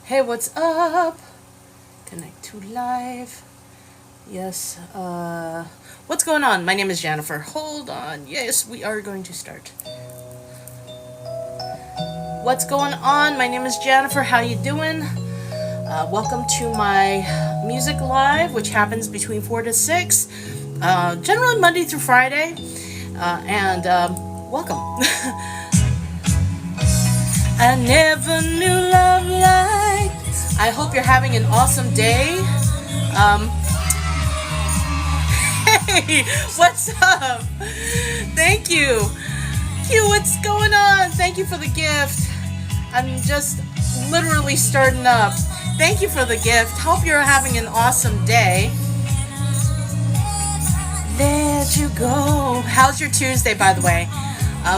Hey, what's up? Connect to live. Yes, what's going on? My name is Jennifer. Hold on. Yes, we are going to start. What's going on? My name is Jennifer. How you doing? Welcome to my music live, which happens between 4 to 6, generally Monday through Friday. And welcome. I never knew love like. I hope you're having an awesome day. Hey, what's up? Thank you. Q, what's going on? Thank you for the gift. I'm just literally starting up. Thank you for the gift. Hope you're having an awesome day. Let you go. How's your Tuesday, by the way?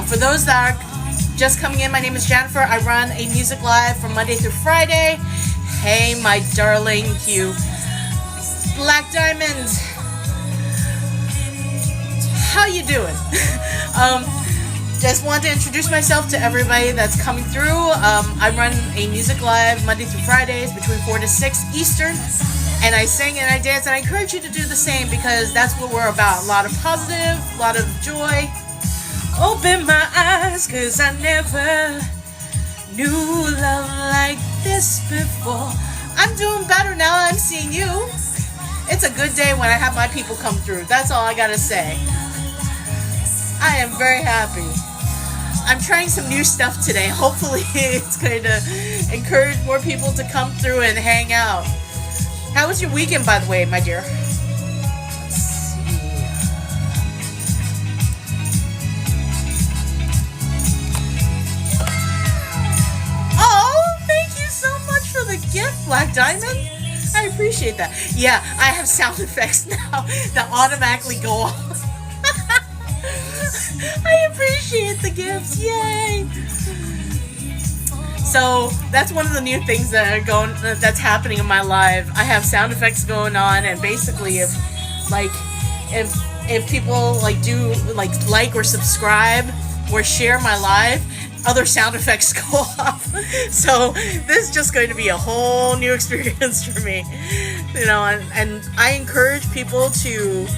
For those that are just coming in, my name is Jennifer. I run a music live from Monday through Friday. Hey, my darling Q. Black Diamond. How you doing? Just want to introduce myself to everybody that's coming through. I run a music live Monday through Fridays between 4 to 6 Eastern. And I sing and I dance, and I encourage you to do the same because that's what we're about. A lot of positive, a lot of joy. Open my eyes, cause I never knew love like this before. I'm doing better now I'm seeing you. It's a good day when I have my people come through. That's all I gotta say. I am very happy. I'm trying some new stuff today. Hopefully it's going to encourage more people to come through and hang out. How was your weekend, by the way, my dear? Let's see. Oh, thank you so much for the gift, Black Diamond. I appreciate that. Yeah, I have sound effects now that automatically go off. I appreciate the gifts. Yay! So that's one of the new things that's happening in my live. I have sound effects going on, and basically, if people do like or subscribe or share my live, other sound effects go off. So this is just going to be a whole new experience for me, and I encourage people to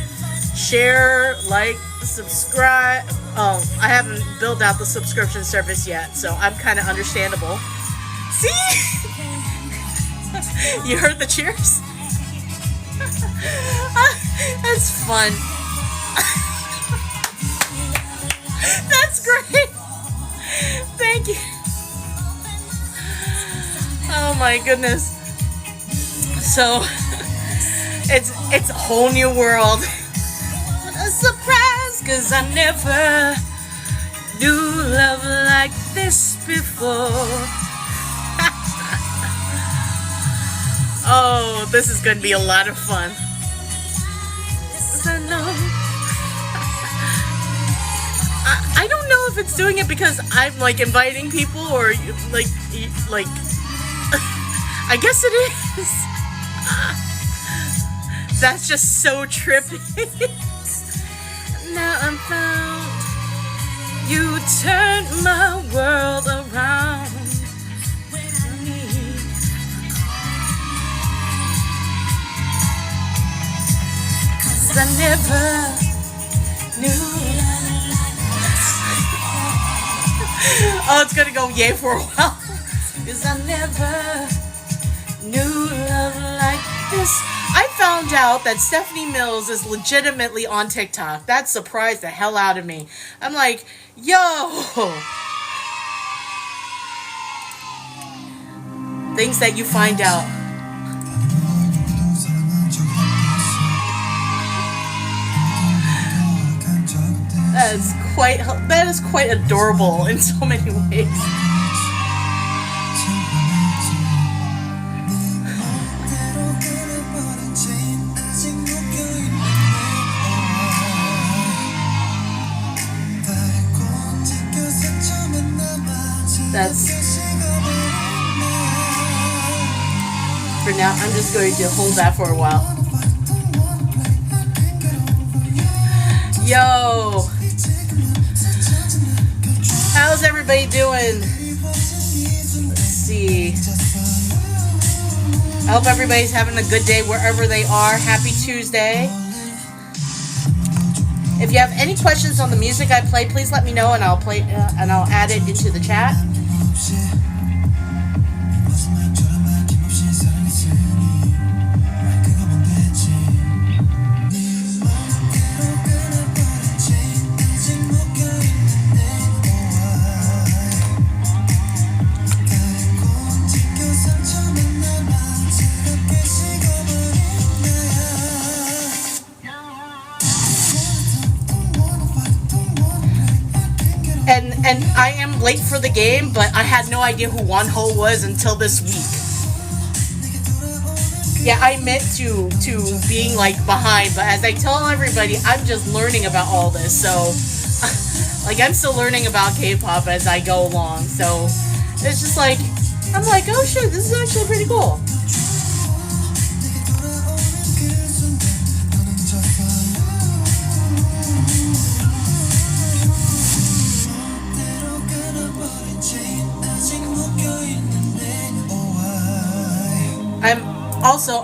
share, subscribe. Oh, I haven't built out the subscription service yet, so I'm kind of understandable. See? You heard the cheers? That's fun. That's great. Thank you. Oh my goodness. So it's a whole new world. A surprise, cause I never knew love like this before. Oh, this is gonna be a lot of fun. I don't know if it's doing it because I'm inviting people or I guess it is. That's just so trippy. Now I'm found. You turned my world around. Cause I never knew. Oh, it's gonna go yay for a while. Cause I never knew love like this. I found out that Stephanie Mills is legitimately on TikTok. That surprised the hell out of me. I'm like, yo! Things that you find out. That is quite adorable in so many ways. For now, I'm just going to hold that for a while. Yo! How's everybody doing? Let's see. I hope everybody's having a good day wherever they are. Happy Tuesday. If you have any questions on the music I play, please let me know, and I'll add it into the chat. And I am late for the game, but I had no idea who Wonho was until this week. Yeah, I admit to being like behind, but as I tell everybody, I'm just learning about all this. So, like, I'm still learning about K-pop as I go along. So, it's just like, I'm like, oh shit, this is actually pretty cool.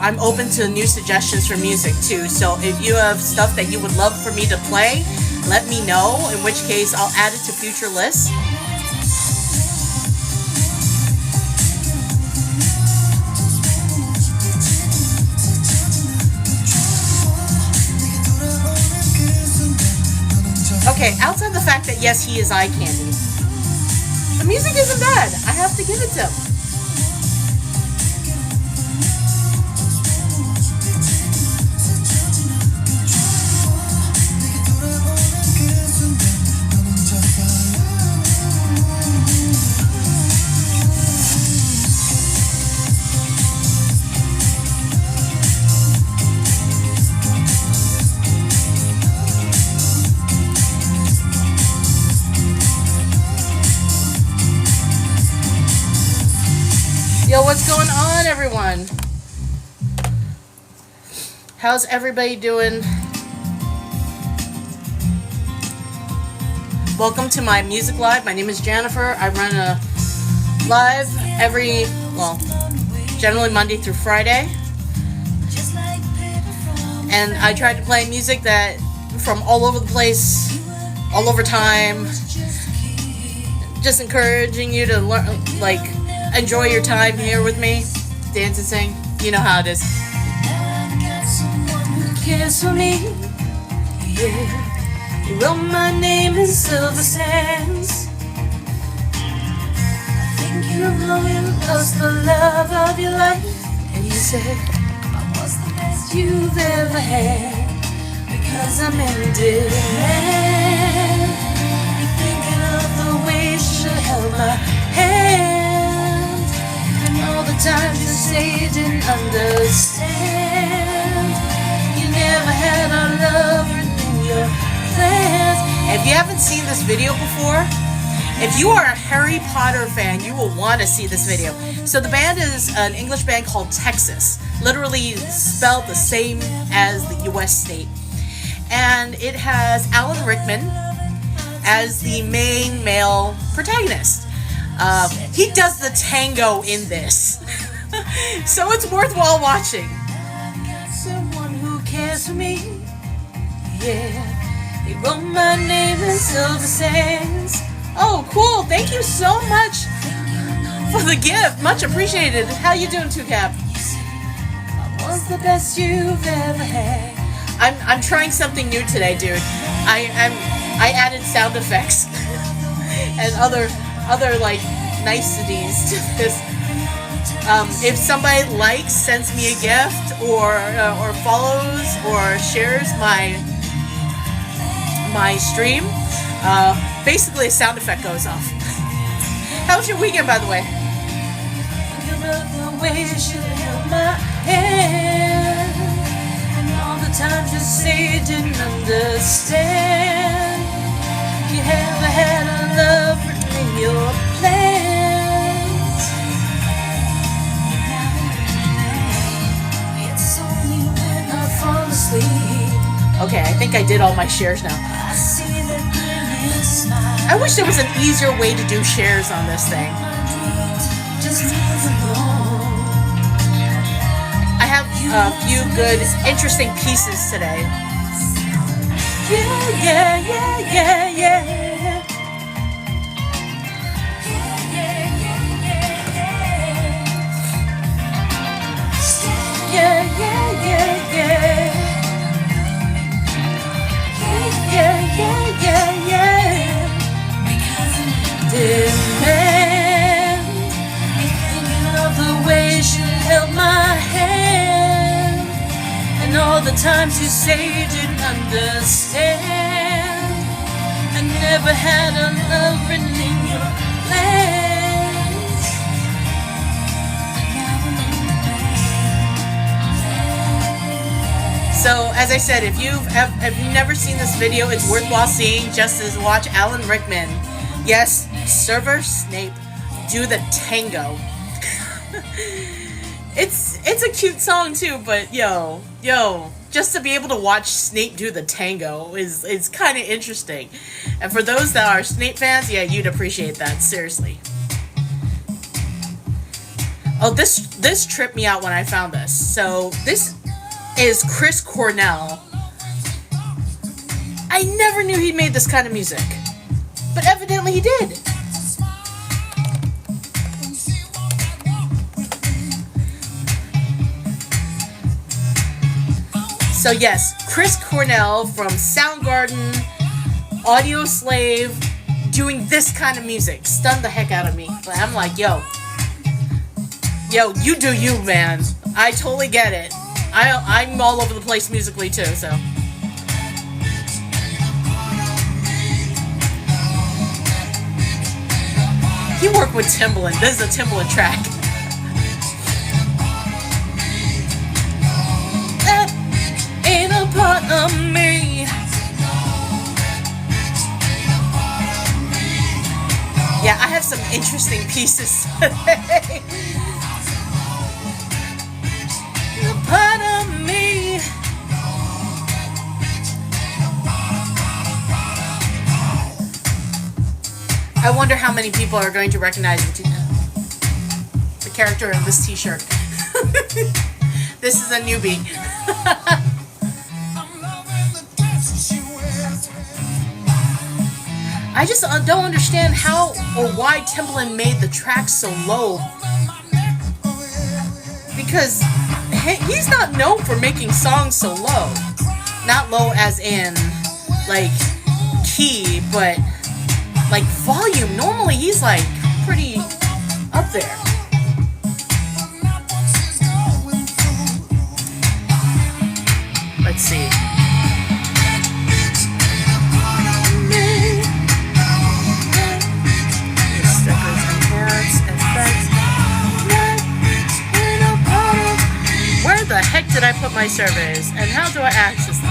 I'm open to new suggestions for music too, so if you have stuff that you would love for me to play, let me know, in which case I'll add it to future lists. Okay, outside the fact that yes, he is eye candy, the music isn't bad. I have to give it to him. Yo, what's going on, everyone? How's everybody doing? Welcome to my music live. My name is Janifer. I run a live generally Monday through Friday. And I try to play music that from all over the place, all over time. Just encouraging you to learn, like, enjoy your time here with me, dance and sing. You know how it is. Cares for me, yeah. You wrote my name in silver sands. I think you know you lost the love of your life, and you said I was the best you've ever had because I'm ended. You're thinking of the way you should have held my hand. All the times you say you didn't understand. You never had our love written in your plans. If you haven't seen this video before, if you are a Harry Potter fan, you will want to see this video. So the band is an English band called Texas, literally spelled the same as the US state. And it has Alan Rickman as the main male protagonist. He does the tango in this. So it's worthwhile watching. Someone who cares for me, yeah. He wrote my name in silver sands. Oh, cool. Thank you so much for the gift. Much appreciated. How you doing, Two Cap? I was the best you've ever had. I'm trying something new today, dude. I added sound effects and other like niceties to this. If somebody likes, sends me a gift, or follows or shares my stream, basically a sound effect goes off. How was your weekend, by the way? The way you should have my hand, and all the times you say you didn't understand. You never had a love written in your plans. It's only when I fall asleep. Okay, I think I did all my shares now. I wish there was an easier way to do shares on this thing. a few good, interesting pieces today. Yeah, yeah, yeah, yeah, yeah. Yeah, yeah, yeah, yeah. Yeah, yeah, yeah, yeah. Demand of the way she held my hand, and all the times you say you didn't understand. I never had a love written in your plans. So, as I said, if you've never seen this video, it's worthwhile seeing just as watch Alan Rickman. Yes, Server Snape do the tango. It's a cute song too, but yo, just to be able to watch Snape do the tango is kind of interesting. And for those that are Snape fans, yeah, you'd appreciate that, seriously. Oh, this tripped me out when I found this. So this is Chris Cornell. I never knew he made this kind of music, but evidently he did. So yes, Chris Cornell from Soundgarden, Audio Slave, doing this kind of music stunned the heck out of me. But I'm like, yo, you do you, man. I totally get it. I'm all over the place musically too, so. He worked with Timbaland. This is a Timbaland track. That ain't a part of me. Yeah, I have some interesting pieces today. A part of me. I wonder how many people are going to recognize the character of this t-shirt. This is a newbie. I just don't understand how or why Timbaland made the track so low. Because he's not known for making songs so low. Not low as in, like, key, but like volume. Normally he's like pretty up there. Let's see. Stickers and hats, effects. Where the heck did I put my surveys and how do I access them?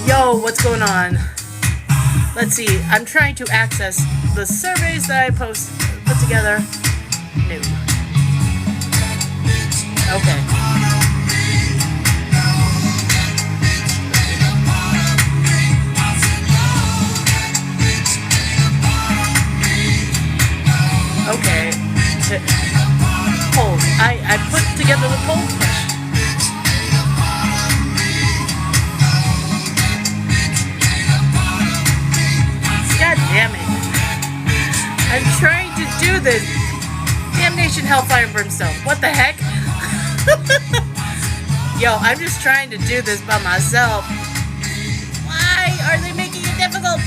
Yo, what's going on? Let's see. I'm trying to access the surveys that I put together. New. Okay. Okay. Polls. I put together the poll question. God damn it. I'm trying to do this. Damnation, Hellfire, and Brimstone. What the heck? Yo, I'm just trying to do this by myself. Why are they making it difficult?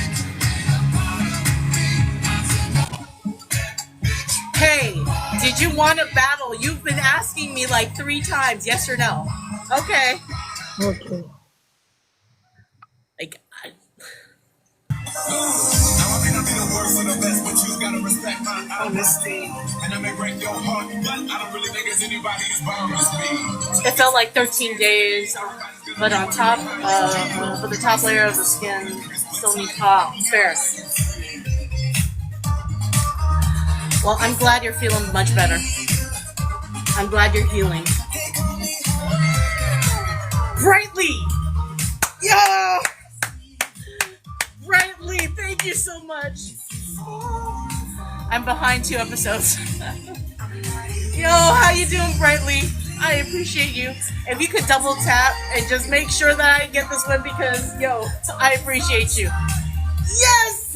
Hey, did you want a battle? You've been asking me like 3 times, yes or no? Okay. Okay. Now I may not be the worst or the best, but you gotta respect my honesty. And I may break your heart, but I don't really think there's anybody as bound as me. It felt like 13 days, but on top, for the top layer of the skin, still need top. Fair. Well, I'm glad you're feeling much better. I'm glad you're healing. Brightly! Yo! Brightly, thank you so much. I'm behind 2 episodes. Yo, how you doing, Brightly? I appreciate you. If you could double tap and just make sure that I get this one because, yo, I appreciate you. Yes!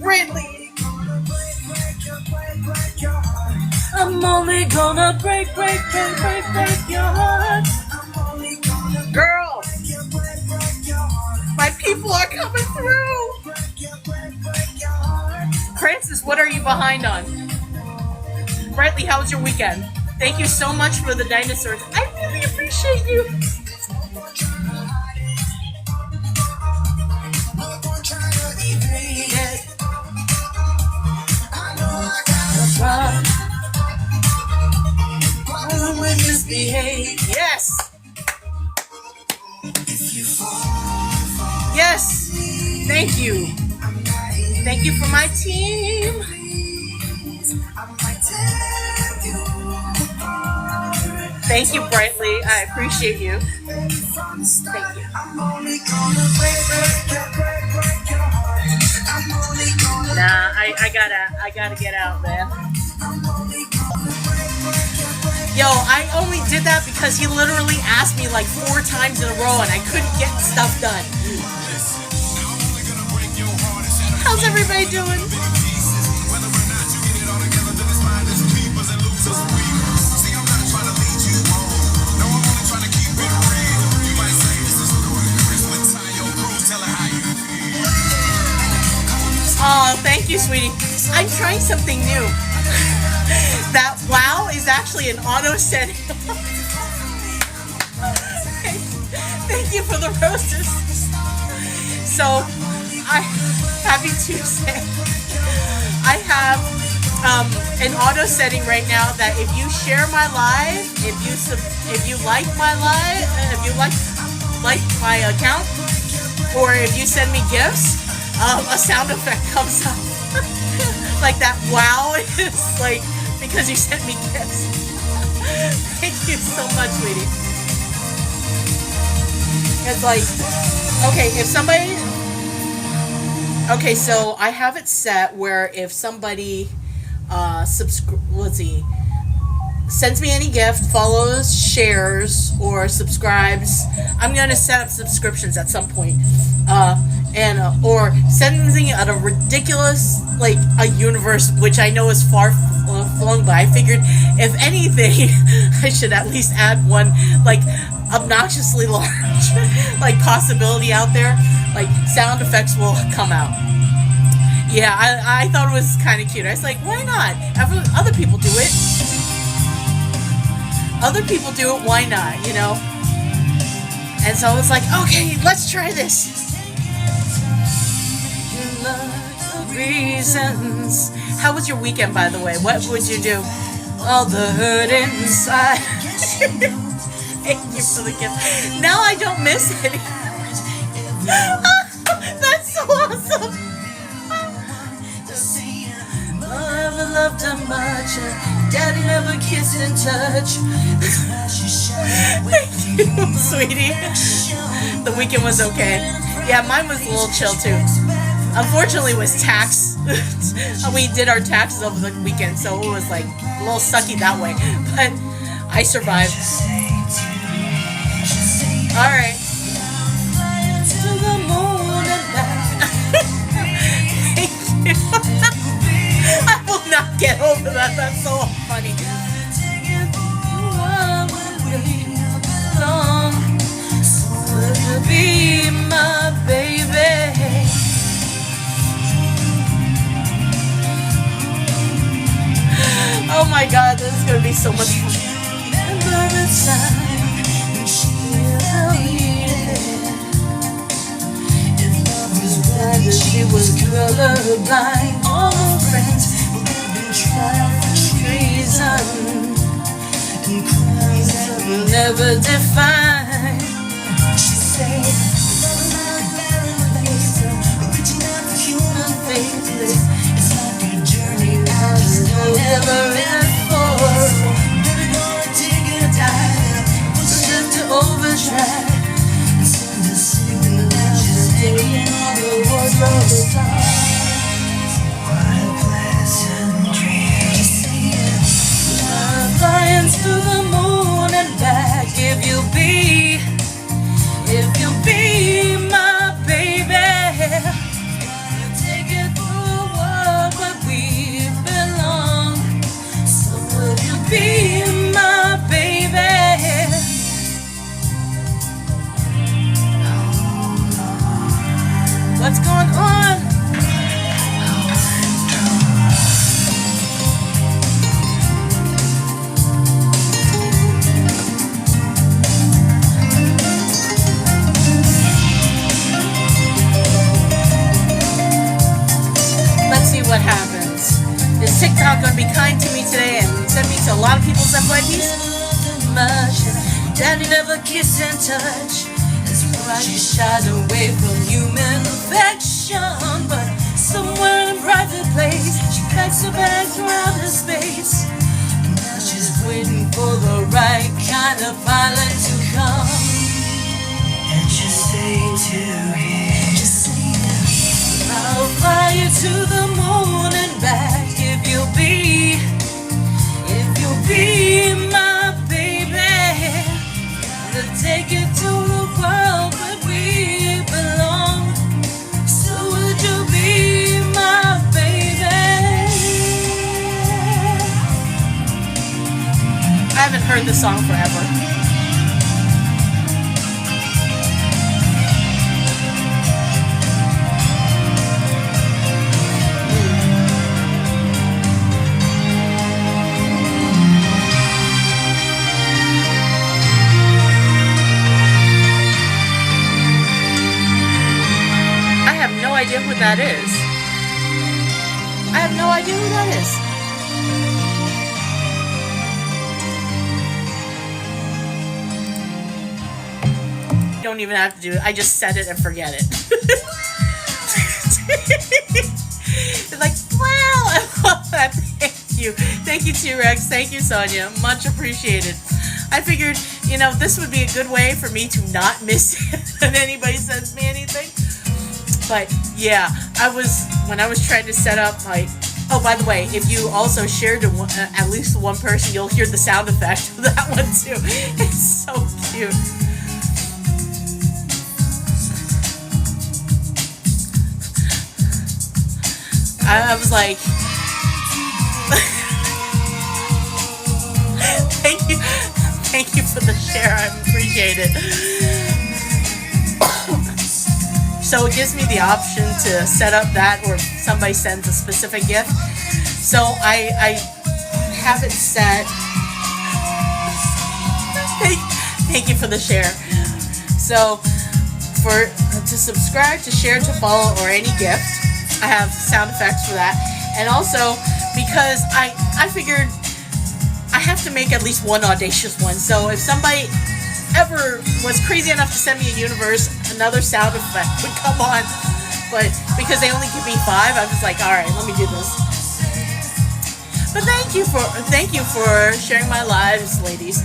Brightly! I'm only gonna break your heart. Girl! My people are coming through! Francis, what are you behind on? Brightly, how was your weekend? Thank you so much for the dinosaurs. I really appreciate you. Yes. Yes. Thank you. Thank you for my team. Thank you, Brightly. I appreciate you. Thank you. Nah, I gotta get out there. Yo, I only did that because he literally asked me like 4 times in a row and I couldn't get stuff done. How's everybody doing? Oh, thank you, sweetie. I'm trying something new. That wow is actually an auto setting. Thank you for the roses. So, happy Tuesday. I have an auto setting right now that if you share my live, if you like my live, if you like my account, or if you send me gifts, a sound effect comes up. Like that wow is like because you sent me gifts. Thank you so much, sweetie. It's like, okay, if somebody, okay, so I have it set where if somebody sends me any gift, follows, shares, or subscribes, I'm gonna set up subscriptions at some point. Or sends me at a ridiculous, like, a universe which I know is far flung, but I figured if anything, I should at least add one, like, obnoxiously large, like, possibility out there. Like, sound effects will come out. Yeah, I thought it was kind of cute. I was like, why not? Other people do it. Other people do it, why not, you know? And so I was like, okay, let's try this. Reasons. How was your weekend, by the way? What would you do? All the hurt inside. Thank you for the gift. Now I don't miss any. That's so awesome. I never loved her much. Daddy never kissed and touched. Thank you, sweetie. The weekend was okay. Yeah, mine was a little chill too. Unfortunately, it was tax. We did our taxes over the weekend, so it was like a little sucky that way. But I survived. All right. To the moon and back. Thank you. I will not get over that. That's so funny. Be my baby. Oh my god, this is gonna be so much fun. she was colorblind. All her friends would have been tried for treason, and crimes that will never define. She said, reaching out for human faithless. It's like a journey out of never end for. Never gonna take a dive, push it to overdrive. Taking all the words of the stars. What a pleasant dream. Flying to the moon and back. If you'll be my baby, I'll take it through the world where we belong. So would you be my baby? What's going on? Let's see what happens. Is TikTok gonna be kind to me today and send me to a lot of people's FYPs? Daddy never kissed and touch. She shied away from human affection, but somewhere in a private place, she packs her bags from outer space. Now she's waiting for the right kind of pilot to come. And just say to him, I'll fly you to the moon and back if you'll be my baby. To take it to the world where we belong. So would you be my baby? I haven't heard the song forever. Idea who that is. I have no idea who that is. Don't even have to do it. I just set it and forget it. It's like, wow, I love that. Thank you. Thank you, T-Rex. Thank you, Sonia. Much appreciated. I figured, this would be a good way for me to not miss it when anybody sends me anything. But yeah, when I was trying to set up my. Oh, by the way, if you also share to at least one person, you'll hear the sound effect of that one too. It's so cute. I was like, thank you for the share. I appreciate it. So it gives me the option to set up that, or if somebody sends a specific gift. So I have it set. Thank you for the share. So to subscribe, to share, to follow, or any gift, I have sound effects for that. And also because I figured I have to make at least one audacious one. So if somebody ever was crazy enough to send me a universe, another sound effect would come on. But because they only give me 5, I was like, all right, let me do this. But thank you for sharing my lives, ladies.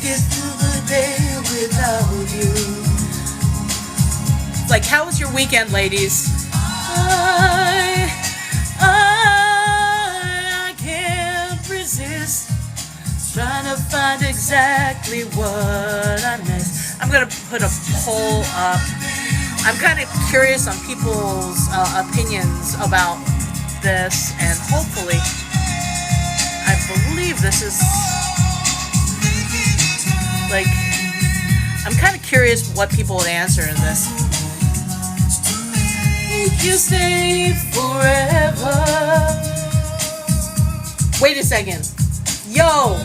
Get through the day without you. It's like, how was your weekend, ladies? I can't resist trying to find exactly what I missed. I'm gonna put a poll up. I'm kind of curious on people's opinions about this, and hopefully, I believe this is like, I'm kind of curious what people would answer in this. Make you stay forever. Wait a second. Yo.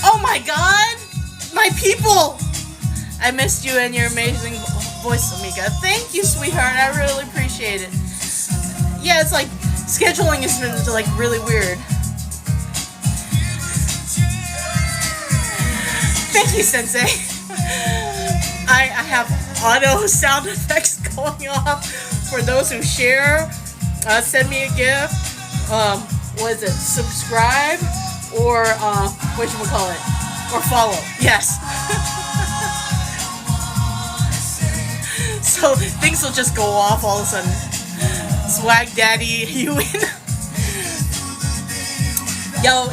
Oh my God. My people. I missed you and your amazing voice, Amika. Thank you, sweetheart. I really appreciate it. Yeah, it's like scheduling has been like really weird. Thank you, Sensei. I have auto sound effects going off for those who share. Send me a gift. What is it? Subscribe or whatchamacallit? Or follow. Yes. So things will just go off all of a sudden. Swag Daddy, you win. Yo,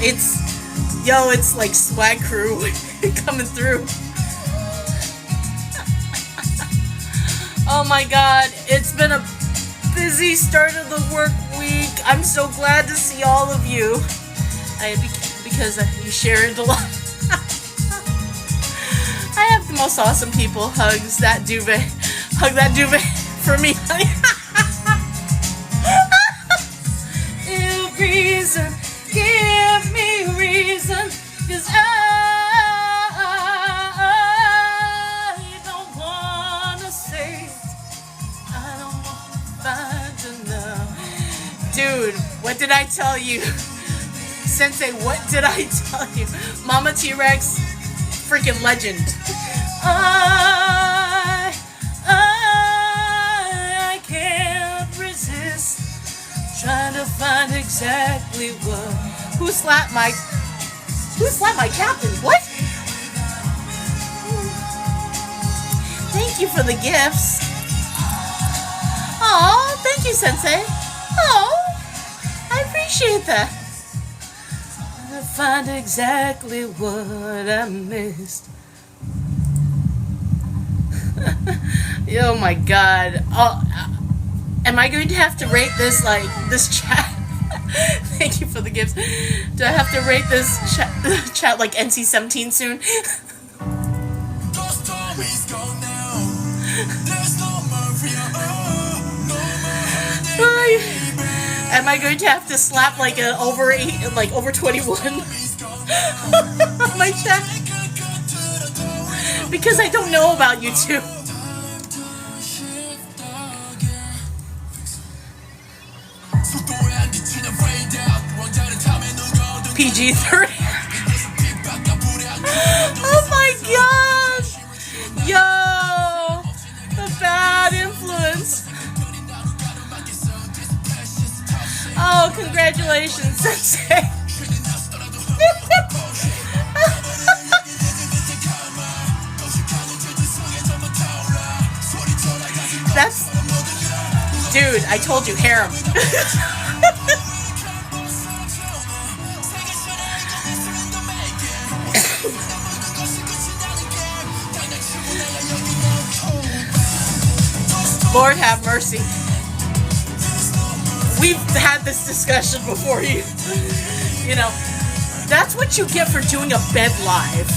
it's like Swag Crew coming through. Oh my God, it's been a busy start of the work week. I'm so glad to see all of you. Because you shared a lot. I have the most awesome people. Hugs that duvet. Hug that duvet for me, honey. Reason, give me reason, 'cause I don't wanna say it. I don't wanna find to know. Dude, what did I tell you? Sensei, what did I tell you? Mama T-Rex, freaking legend. I can't resist trying to find exactly what. Who slapped my captain? What? Thank you for the gifts. Oh, thank you, Sensei. Oh, I appreciate that. I find exactly what I missed. Oh my God. Oh, am I going to have to rate this chat? Thank you for the gifts. Do I have to rate this chat like NC-17 soon? Am I going to have to slap like an over 21 my chat? Because I don't know about you two. PG-13. Oh my God! Yo, the bad influence. Oh, congratulations, Sensei. That's, dude, I told you, harem. Lord have mercy. We've had this discussion before, you know. That's what you get for doing a bed live.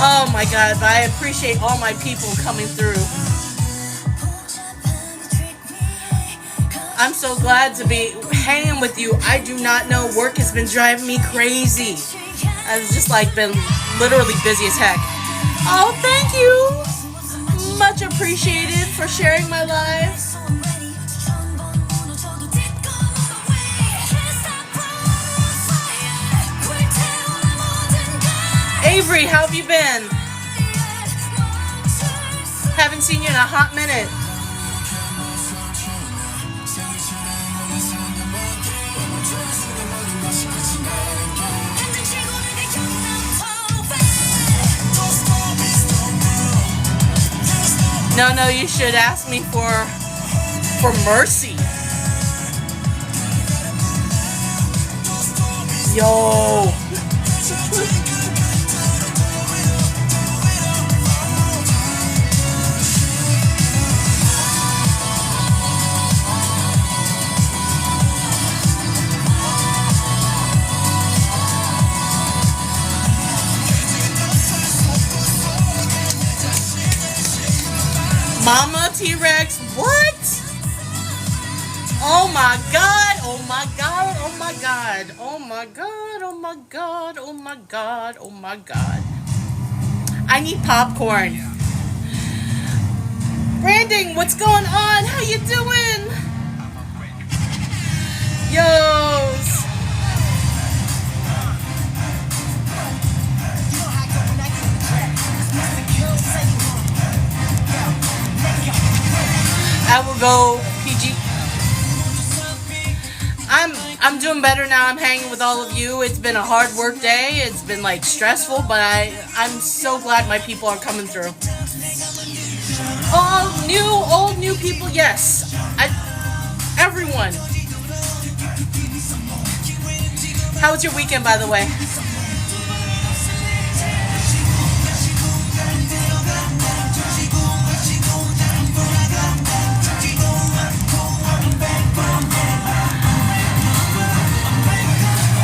Oh my God, but I appreciate all my people coming through. I'm so glad to be hanging with you. I do not know, work has been driving me crazy. I've just been literally busy as heck. Oh, thank you. Much appreciated for sharing my live. Avery, how have you been? Haven't seen you in a hot minute. No, you should ask me for mercy. Yo. Mama T-Rex, what? Oh my God, oh my God, oh my God, oh my God, oh Oh my god, oh my god, oh my god. I need popcorn. Branding, what's going on? How you doing? Yos. I will go PG. I'm doing better now. I'm hanging with all of you. It's been a hard work day. It's been like stressful, but I'm so glad my people are coming through. Old new people, yes. Everyone. How was your weekend, by the way?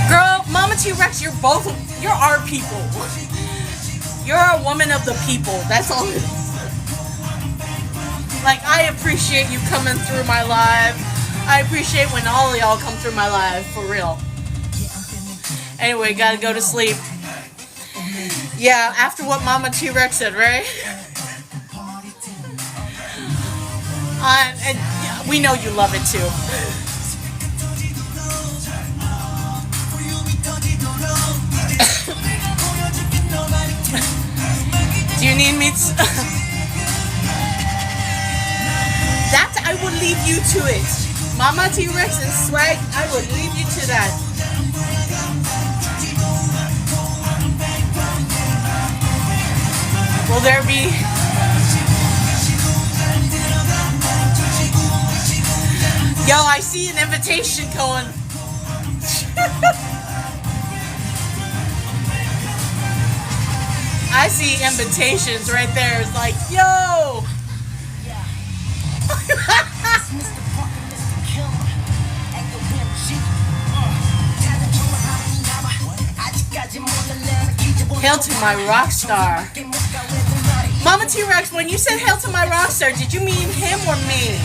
Girl, Mama T-Rex, you're our people. You're a woman of the people. That's all it is. Like, I appreciate you coming through my live. I appreciate when all of y'all come through my live, for real. Anyway, gotta go to sleep. Yeah, after what Mama T-Rex said, right? And yeah, we know you love it too. Do you need me to... That I would leave you to it. Mama T-Rex and Swag, I would leave you to that. Will there be... Yo, I see an invitation going. I see invitations right there. It's like, yo! Hail to my rock star. Mama T-Rex, when you said hail to my rock star, did you mean him or me?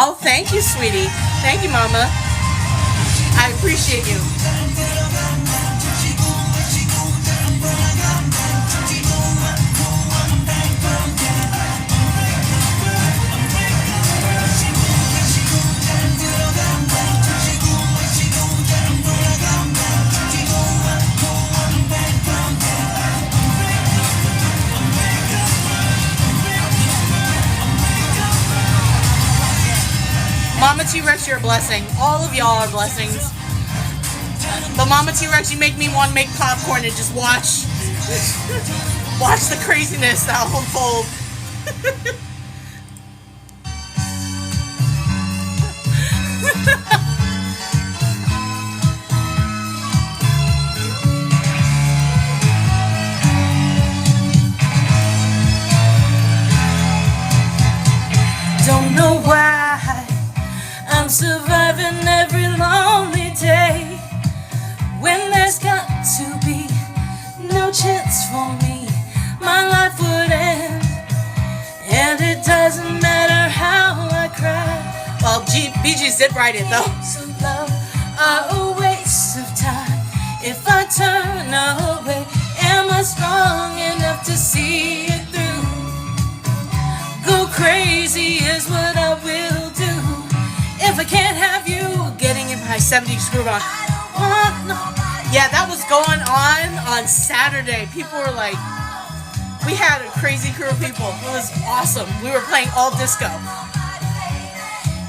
Oh, thank you, sweetie. Thank you, Mama. I appreciate you. Mama T-Rex, you're a blessing. All of y'all are blessings. But Mama T-Rex, you make me want to make popcorn and just watch the craziness that'll unfold. Don't know why I'm surviving every lonely day when there's got to be no chance for me. My life would end, and it doesn't matter how I cry. Well, BG's did write it though. So love are a waste of time. If I turn away, am I strong enough to see it through? Go crazy is what I will do. If I can't have you, getting in my 70s groove on. Yeah, that was going on Saturday. People were like, we had a crazy crew of people. It was awesome. We were playing all disco.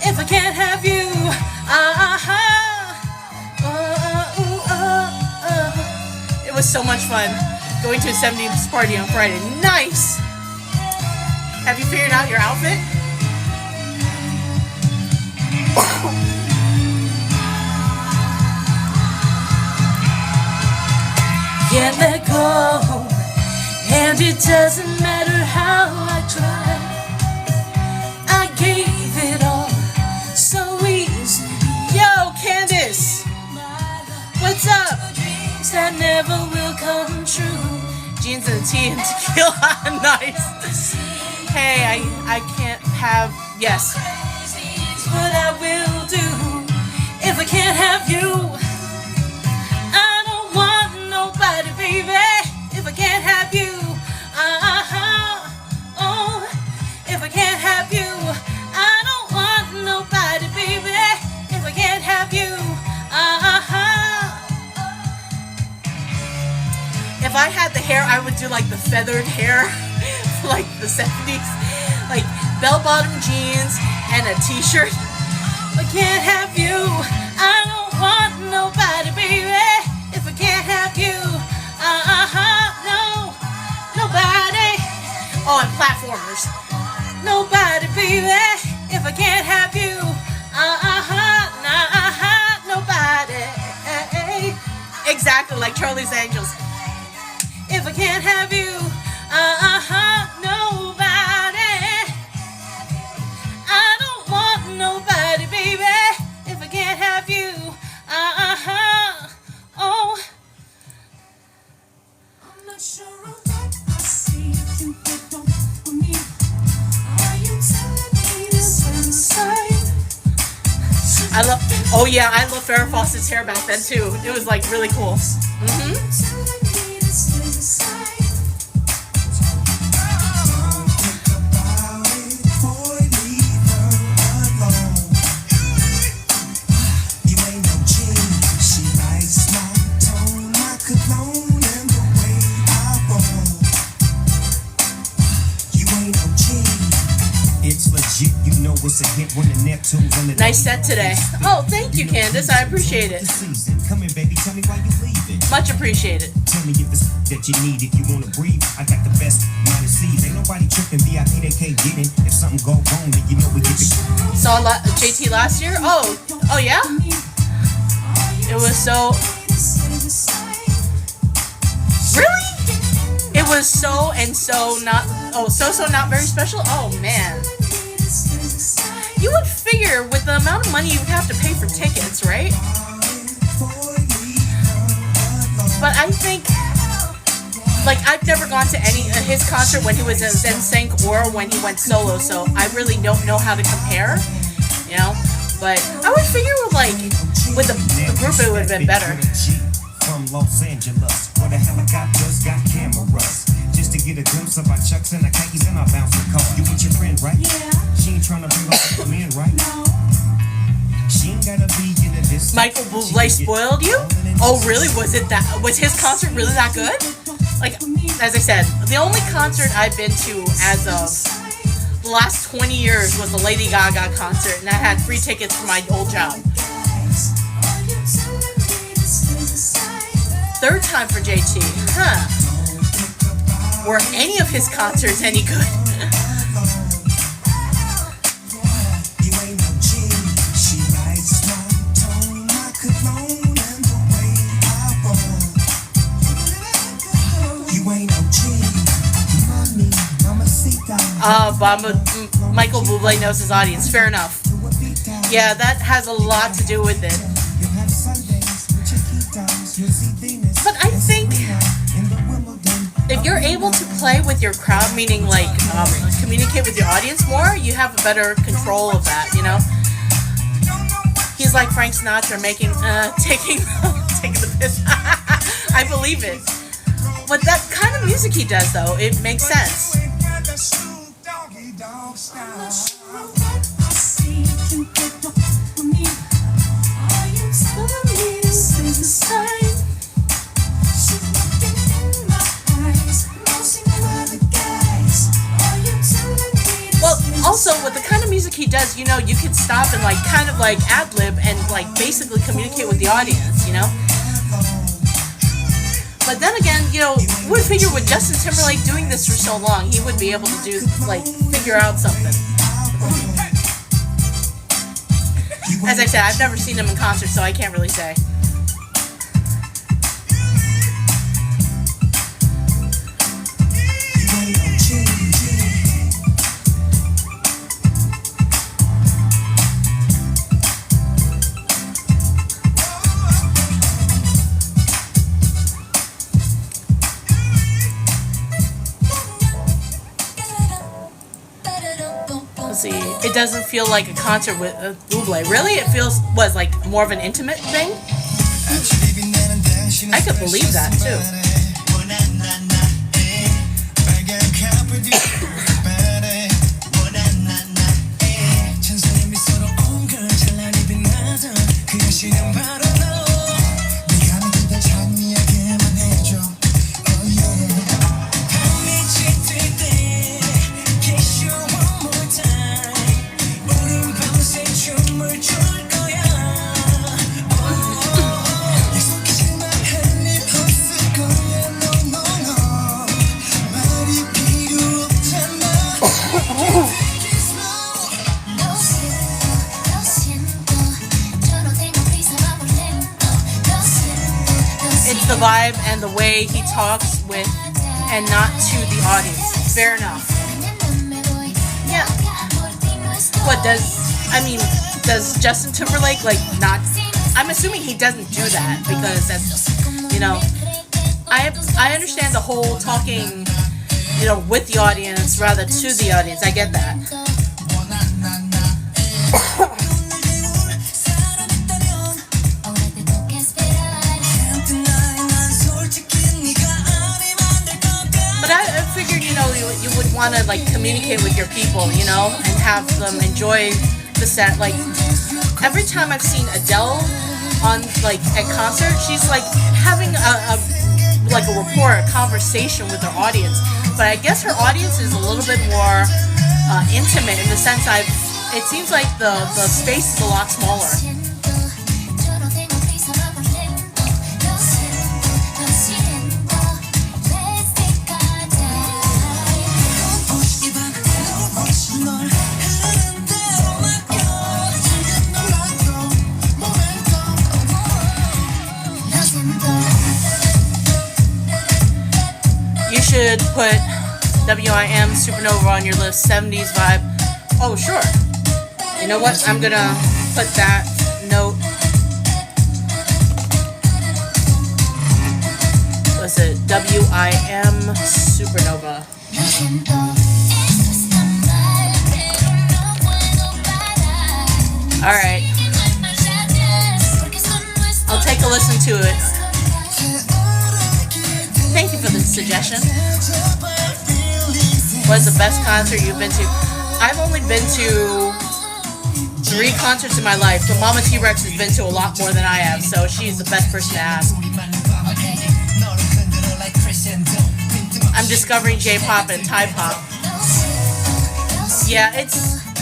If I can't have you, it was so much fun going to a 70s party on Friday. Nice. Have you figured out your outfit? Can't let go, and it doesn't matter how I try. I gave it all so easy. Yo, Candace, what's up? tea and tequila. Nice. Hey, I can't have, yes. What I will do if I can't have you. I don't want nobody, baby, if I can't have you. Oh, if I can't have you. I don't want nobody, baby, if I can't have you. If I had the hair, I would do like the feathered hair, like the 70s, like bell-bottom jeans and a t-shirt. I can't have you. I don't want nobody, baby, if I can't have you. No, nobody. Oh, and platformers. Nobody, baby, if I can't have you. Nobody. Exactly like Charlie's Angels. If I can't have you, nobody. I don't want nobody, baby, if I can't have you. Oh. I'm not sure of what I see. You don't for me. Are you telling me this is a sign? I love. Oh yeah, I love Farrah Fawcett's hair back then too. It was like really cool. Nice set today. Oh, thank you, Candace. I appreciate it. Come in, baby. Tell me why you leaving. Much appreciated. Tell me if it's that you need, if you want to breathe. I got the best minus C's. Ain't nobody tripping. VIP they can't get in. If something go wrong, then you know we get it. Saw JT last year. Oh yeah. It was so. Really? It was so and so not. Oh, so not very special. Oh man. You would figure with the amount of money you would have to pay for tickets, right? But I think, like, I've never gone to any of his concert when he was in NSYNC or when he went solo, so I really don't know how to compare, you know? But I would figure with the group it would have been better. From Los Angeles, where the helicopters got cameras. Just to get a glimpse of our chucks and our khakis and our bouncing car. You with your friend, right? Yeah. She ain't trying to bring up men, right? No. She ain't gotta be in a distance. Michael Bublé spoiled you? Oh, really? Was his concert really that good? Like, as I said, the only concert I've been to as of the last 20 years was the Lady Gaga concert, and I had free tickets for my old job. Third time for JT, huh? Were any of his concerts any good? Michael Bublé knows his audience. Fair enough. Yeah, that has a lot to do with it. But I think if you're able to play with your crowd, meaning like communicate with your audience more, you have a better control of that, you know? He's like Frank Sinatra taking the piss. I believe it. But that kind of music he does, though, it makes sense. Well, also with the kind of music he does, you know, you could stop and kind of ad-lib and basically communicate with the audience, you know? But then again, you know, you would figure with Justin Timberlake doing this for so long, he would be able to do, figure out something. As I said, I've never seen him in concert, so I can't really say. doesn't feel like a concert with Buble. Really, it feels like more of an intimate thing. I could believe that too. It's the vibe and the way he talks with and not to the audience. Fair enough. Yeah. Does Justin Timberlake not? I'm assuming he doesn't do that because that's, I understand the whole talking, with the audience rather to the audience. I get that. I figured, you would want to communicate with your people, and have them enjoy the set. Every time I've seen Adele on at concert, she's having a rapport, a conversation with her audience. But I guess her audience is a little bit more intimate in the sense it seems like the space is a lot smaller. You should put WIM Supernova on your list. 70s vibe. Oh, sure. You know what? I'm gonna put that note. Was it WIM Supernova? Alright. I'll take a listen to it. Thank you for the suggestion. What's the best concert you've been to? I've only been to 3 concerts in my life, but Mama T-Rex has been to a lot more than I have, so she's the best person to ask. I'm discovering J-pop and Thai pop. Yeah,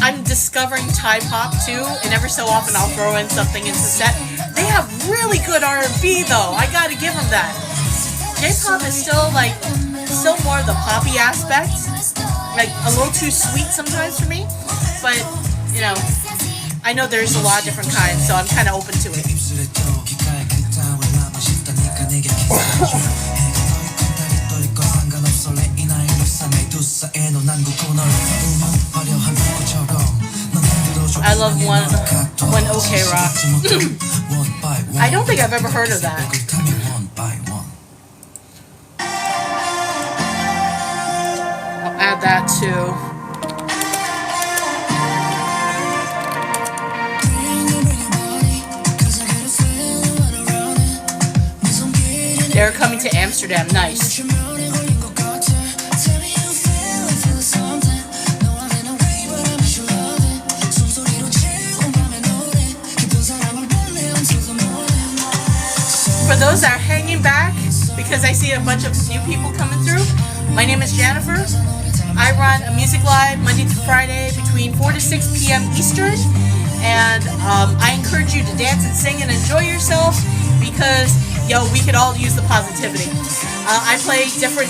I'm discovering Thai pop too, and every so often I'll throw in something into set. They have really good R&B though. I gotta give them that. J-pop is still more the poppy aspect, a little too sweet sometimes for me, but I know there's a lot of different kinds, so I'm kind of open to it. I love one OK Rock. I don't think I've ever heard of that. I'll add that too. They're coming to Amsterdam. Nice. For those that are hanging back, because I see a bunch of new people coming through, my name is Janifer. I run a music live Monday through Friday between 4 to 6 p.m. Eastern, and I encourage you to dance and sing and enjoy yourself because, we could all use the positivity. I play different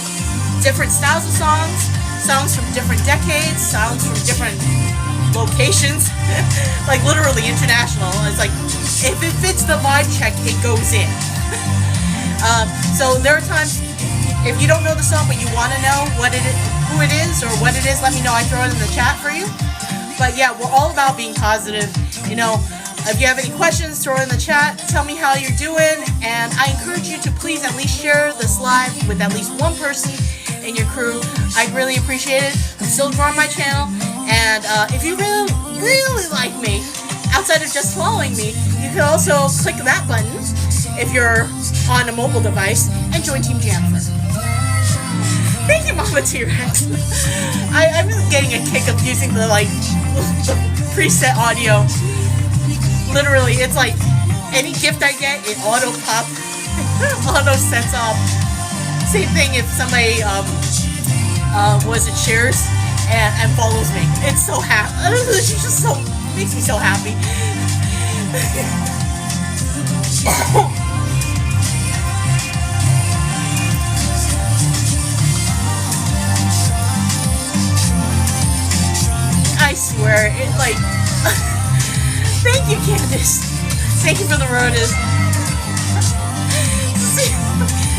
styles of songs from different decades, songs from different locations, literally international. It's if it fits the vibe check, it goes in. So there are times, if you don't know the song but you want to know who it is or what it is, let me know. I throw it in the chat for you. But yeah, we're all about being positive. If you have any questions, throw it in the chat. Tell me how you're doing, and I encourage you to please at least share this live with at least one person in your crew. I'd really appreciate it. I'm still growing my channel, and if you really really like me, outside of just following me, you can also click that button if you're on a mobile device and join Team Janifer. Thank you, Mama T-Rex. I'm getting a kick of using the preset audio. Literally, it's like any gift I get, it auto sets off. Same thing if somebody shares and follows me. It's so happy. She's just so makes me so happy. I swear, it like. Thank you, Candace. Thank you for the roses.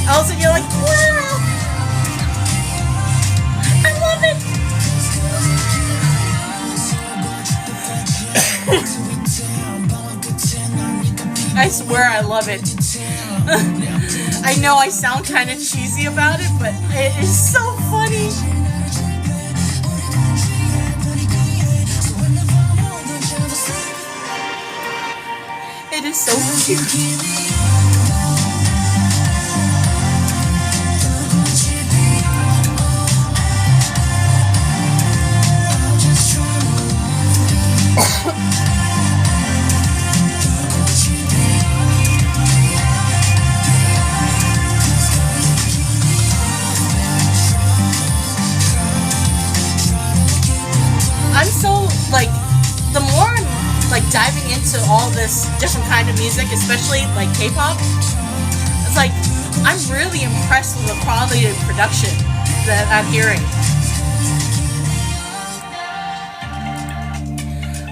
Also, you're like, wow, I love it. I swear I love it. I know I sound kind of cheesy about it, but it is so funny. It is so cute. I'm so the more I'm diving into all this different kind of music, especially K-pop, it's I'm really impressed with the quality of production that I'm hearing.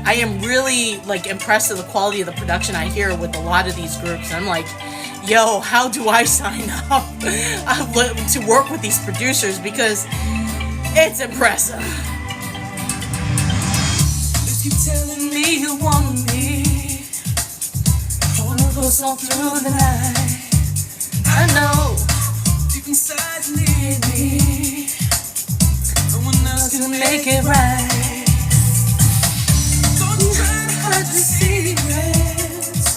I am really impressed with the quality of the production I hear with a lot of these groups. I'm like, yo, how do I sign up to work with these producers, because it's impressive. Keep telling me you want me. Wanna go on through the night. I know deep inside you need me. No one else can make it right. Don't try to hide the secrets.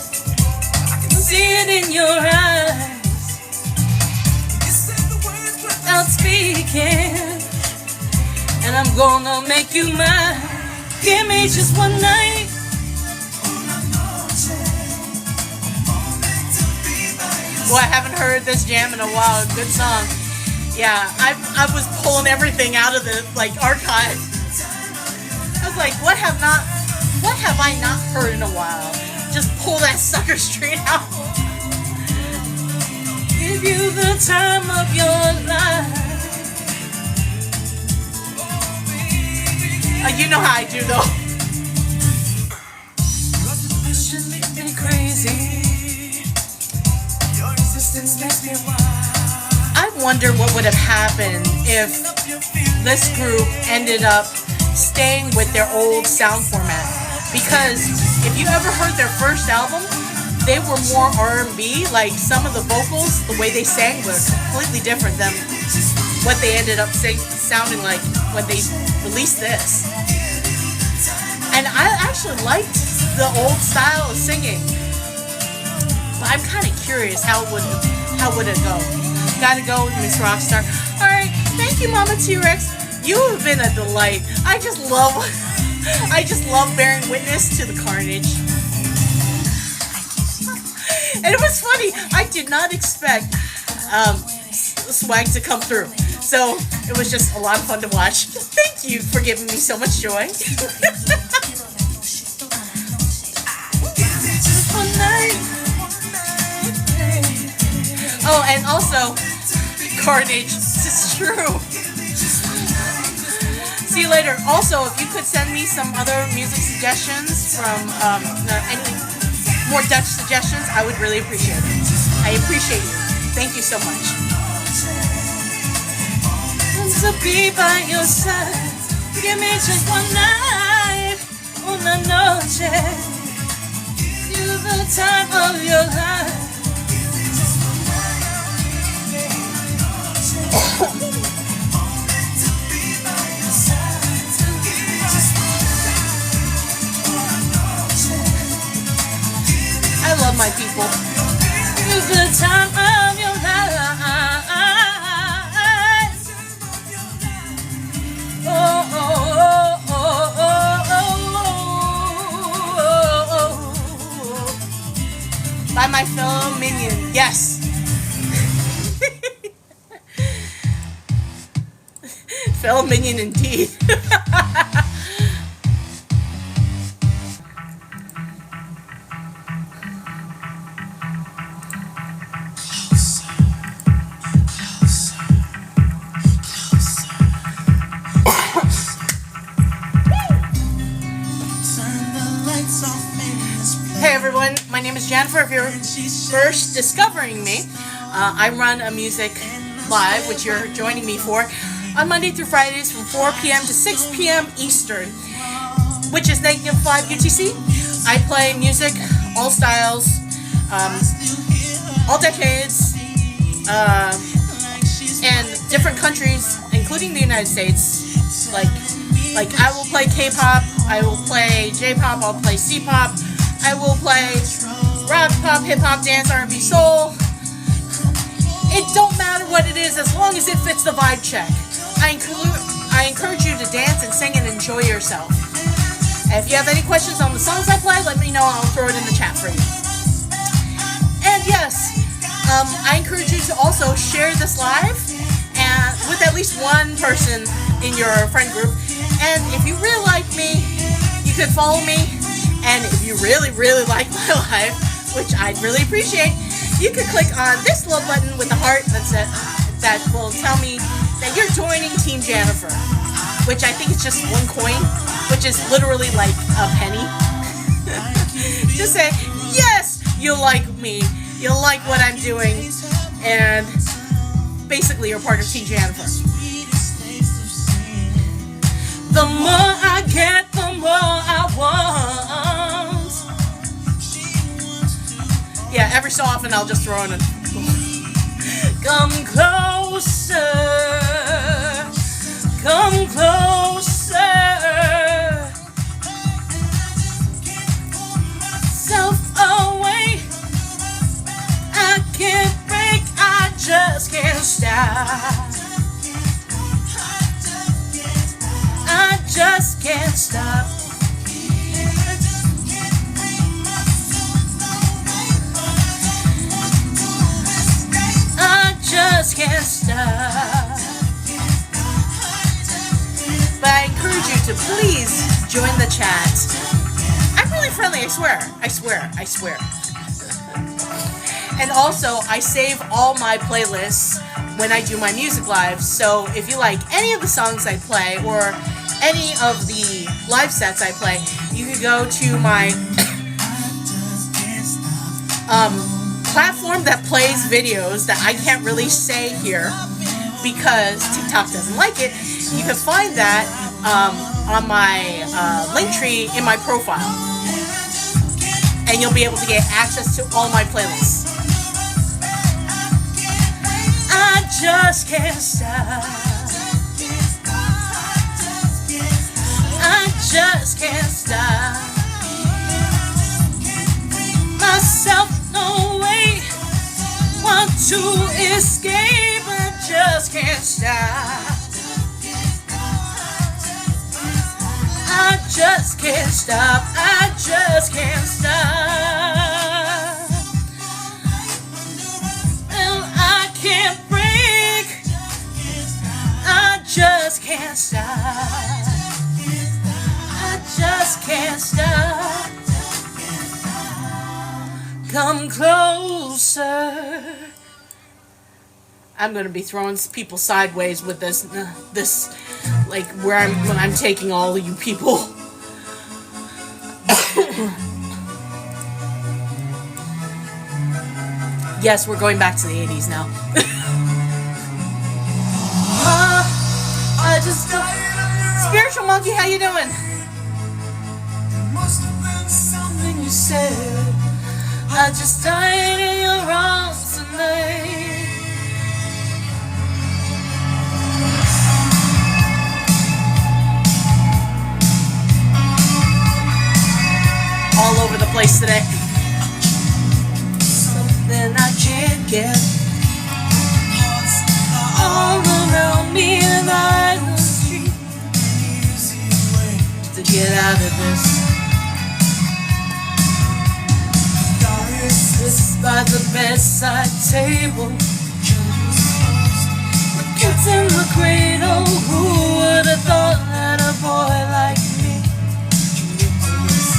I can see it in your eyes. You said the words without speaking, and I'm gonna make you mine. Give me just one night. Well, I haven't heard this jam in a while. Good song. Yeah, I was pulling everything out of the archive. I was like, what have I not heard in a while? Just pull that sucker straight out. Give you the time of your life. You know how I do though. Pushing me crazy. Your existence makes me wild. I wonder what would have happened if this group ended up staying with their old sound format. Because if you ever heard their first album, they were more R&B. Some of the vocals, the way they sang was completely different than what they ended up sounding like when they released this. And I actually liked the old style of singing. But I'm kind of curious how would it go? Gotta go with Miss Rockstar. Alright, thank you, Mama T-Rex. You have been a delight. I just love bearing witness to the carnage. And it was funny. I did not expect swag to come through. So it was just a lot of fun to watch. Thank you for giving me so much joy. Oh, and also, carnage. This is true. See you later. Also, if you could send me some other music suggestions from any more Dutch suggestions, I would really appreciate it. I appreciate you. Thank you so much. To be by your side, give me just one night, una noche, you the time of your life. love my people. It's the time of your life. Oh, oh, oh, oh, oh, oh, oh. By my fellow minion. Yes. Fellow minion indeed. Hey everyone, my name is Janifer. If you're first discovering me, I run a music live, which you're joining me for, on Monday through Fridays from 4 p.m. to 6 p.m. Eastern, which is 9:05 UTC. I play music, all styles, all decades, and different countries, including the United States. Like I will play K-pop, I will play J-pop, I'll play C-pop, I will play rock, pop, hip-hop, dance, R&B, soul. It don't matter what it is as long as it fits the vibe check. I encourage you to dance and sing and enjoy yourself. And if you have any questions on the songs I play, let me know. I'll throw it in the chat for you. And yes, I encourage you to also share this live and with at least one person in your friend group. And if you really like me, you could follow me. And if you really, really like my live, which I'd really appreciate, you could click on this little button with the heart that will tell me that you're joining Team Janifer, which I think is just one coin, which is literally like a penny. Just say, yes, you like me, you like what I'm doing, and basically you're part of Team Janifer. The more I get, the more I want. Yeah, every so often I'll just throw in a come closer, come closer. Self away, I can't break, I just can't stop. I just can't stop. I just can't stop. But I encourage you to please join the chat. I'm really friendly, I swear. I swear. And also, I save all my playlists when I do my music lives. So if you like any of the songs I play or any of the live sets I play, you can go to my platform that plays videos that I can't really say here because TikTok doesn't like it. You can find that on my link tree in my profile, and you'll be able to get access to all my playlists. I just can't stop. I just can't stop. Myself, no way. Want to escape, I just can't stop. I just can't stop. I just can't stop. And I can't break. I just can't stop. I just can't stop. Come closer. I'm gonna be throwing people sideways with this, like when I'm taking all of you people. Yes, we're going back to the 80s now. I just Spiritual Monkey, how you doing? Must have been something you said. I just died in your arms tonight. All over the place today. forget. All around me and I on the street to get out of this. This by the bedside table, the kids in the cradle. Who would have thought that a boy like me could live to this?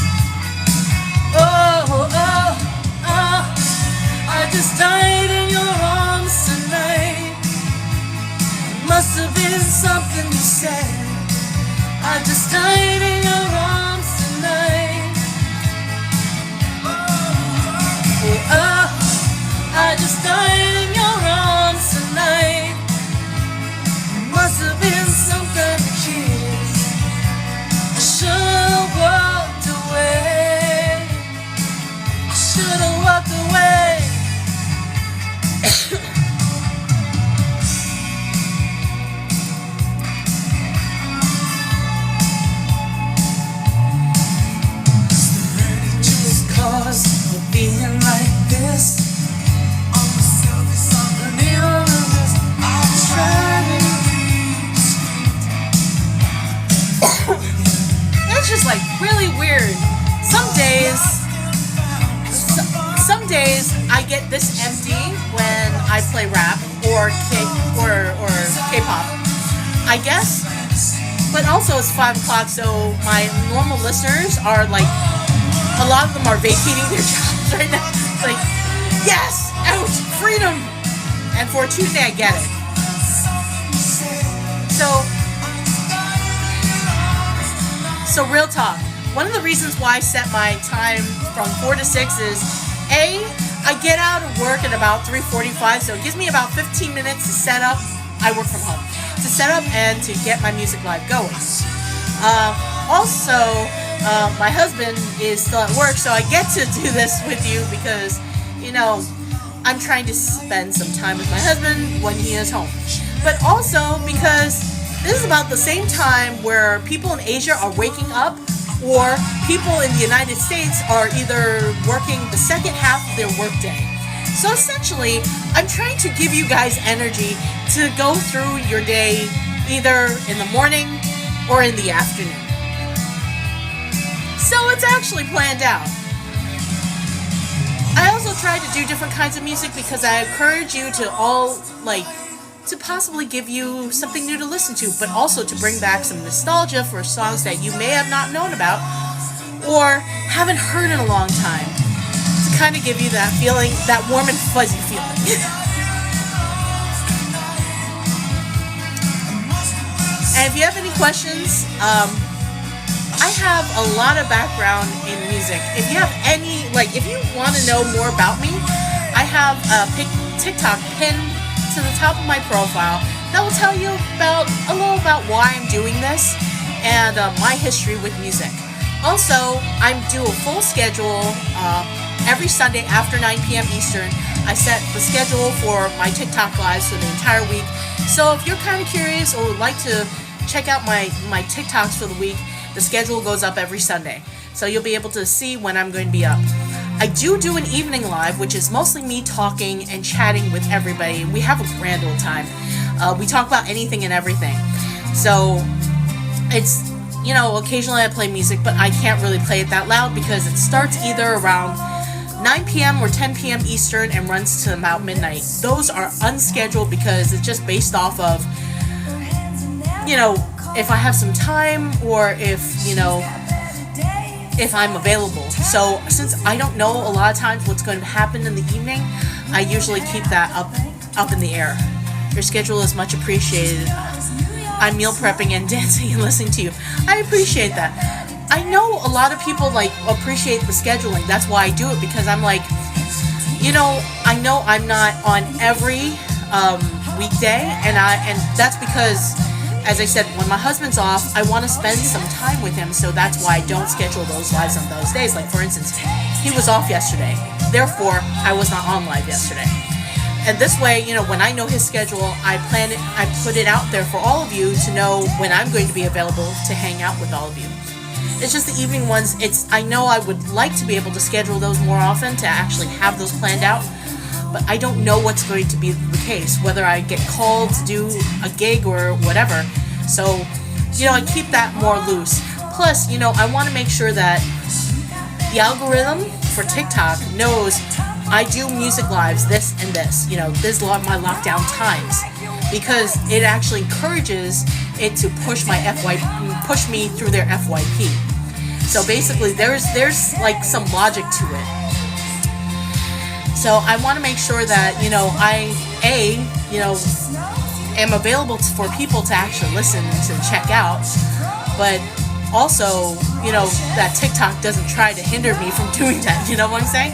Oh, oh, oh, I just died in your arms tonight. It must have been something you said. I just died in your arms tonight. Oh, oh, I just died in your arms tonight. It must have been some kind of kiss. I should've walked away. I should've walked away. Just cause of being like this. It's just like really weird. Some days I get this empty when I play rap or K-pop, I guess. But also it's 5 o'clock, so my normal listeners are like, a lot of them are vacating their jobs right now. It's like, yes, out, freedom. And for Tuesday, I get it. So real talk. One of the reasons why I set my time from 4 to 6 is, A, I get out of work at about 3:45, so it gives me about 15 minutes to set up. I work from home. To set up and to get my music live going. Also, my husband is still at work, so I get to do this with you because, you know, I'm trying to spend some time with my husband when he is home. But also because this is about the same time where people in Asia are waking up, or people in the United States are either working the second half of their workday. So essentially, I'm trying to give you guys energy to go through your day either in the morning or in the afternoon. So it's actually planned out. I also try to do different kinds of music because I encourage you to to possibly give you something new to listen to, but also to bring back some nostalgia for songs that you may have not known about or haven't heard in a long time, to kind of give you that feeling, that warm and fuzzy feeling. And if you have any questions, I have a lot of background in music. If you have any, if you want to know more about me, I have a TikTok pinned to the top of my profile that will tell you a little about why I'm doing this and my history with music. Also, I do a full schedule every Sunday after 9 p.m. Eastern. I set the schedule for my TikTok lives for the entire week. So if you're kind of curious or would like to check out my TikToks for the week, the schedule goes up every Sunday. So you'll be able to see when I'm going to be up. I do an evening live, which is mostly me talking and chatting with everybody. We have a grand old time. We talk about anything and everything. So it's, occasionally I play music, but I can't really play it that loud because it starts either around 9 p.m. or 10 p.m. Eastern and runs to about midnight. Those are unscheduled because it's just based off of, if I have some time or if I'm available. So since I don't know a lot of times what's going to happen in the evening, I usually keep that up in the air. Your schedule is much appreciated. I'm meal prepping and dancing and listening to you. I appreciate that. I know a lot of people appreciate the scheduling. That's why I do it, because I'm I know I'm not on every weekday, and that's because, as I said, when my husband's off, I want to spend some time with him, so that's why I don't schedule those lives on those days. Like, for instance, he was off yesterday, therefore, I was not on live yesterday. And this way, when I know his schedule, I put it out there for all of you to know when I'm going to be available to hang out with all of you. It's just the evening ones, I know I would like to be able to schedule those more often, to actually have those planned out, but I don't know what's going to be the case, whether I get called to do a gig or whatever. So, I keep that more loose. Plus, I want to make sure that the algorithm for TikTok knows I do music lives, this and this. This is my lockdown times, because it actually encourages it to push me through their FYP. So basically, there's like some logic to it. So I want to make sure that I am available for people to actually listen to check out, but also that TikTok doesn't try to hinder me from doing that. You know what I'm saying?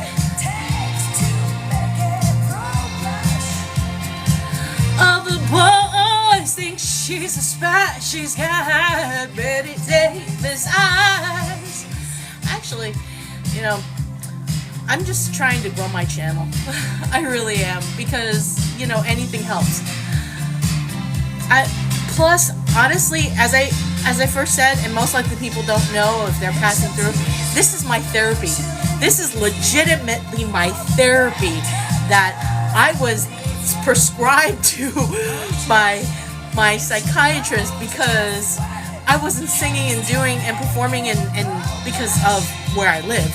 All the boys think she's a spy. She's got Betty Davis eyes. Actually, I'm just trying to grow my channel. I really am, because anything helps. Plus, honestly, as I first said, and most likely people don't know if they're passing through, this is my therapy. This is legitimately my therapy that I was prescribed to by my psychiatrist, because I wasn't singing and doing and performing and because of where I live.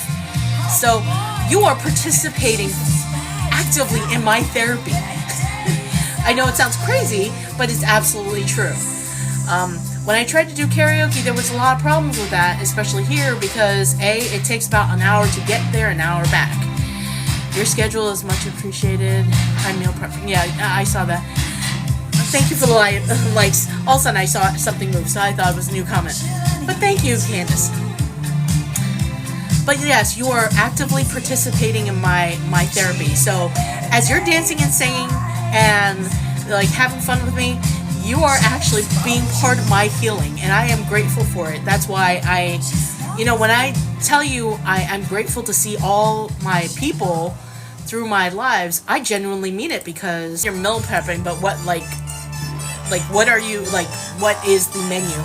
So you are participating actively in my therapy. I know it sounds crazy, but it's absolutely true. When I tried to do karaoke, there was a lot of problems with that, especially here, because it takes about an hour to get there, an hour back. Your schedule is much appreciated. I'm meal prepping. Yeah, I saw that. Thank you for the likes. All of a sudden, I saw something move, so I thought it was a new comment. But thank you, Candace. But yes, you are actively participating in my therapy. So as you're dancing and singing and having fun with me, you are actually being part of my healing, and I am grateful for it. That's why when I tell you I'm grateful to see all my people through my lives, I genuinely mean it, because you're meal prepping, but what what are you, what is the menu?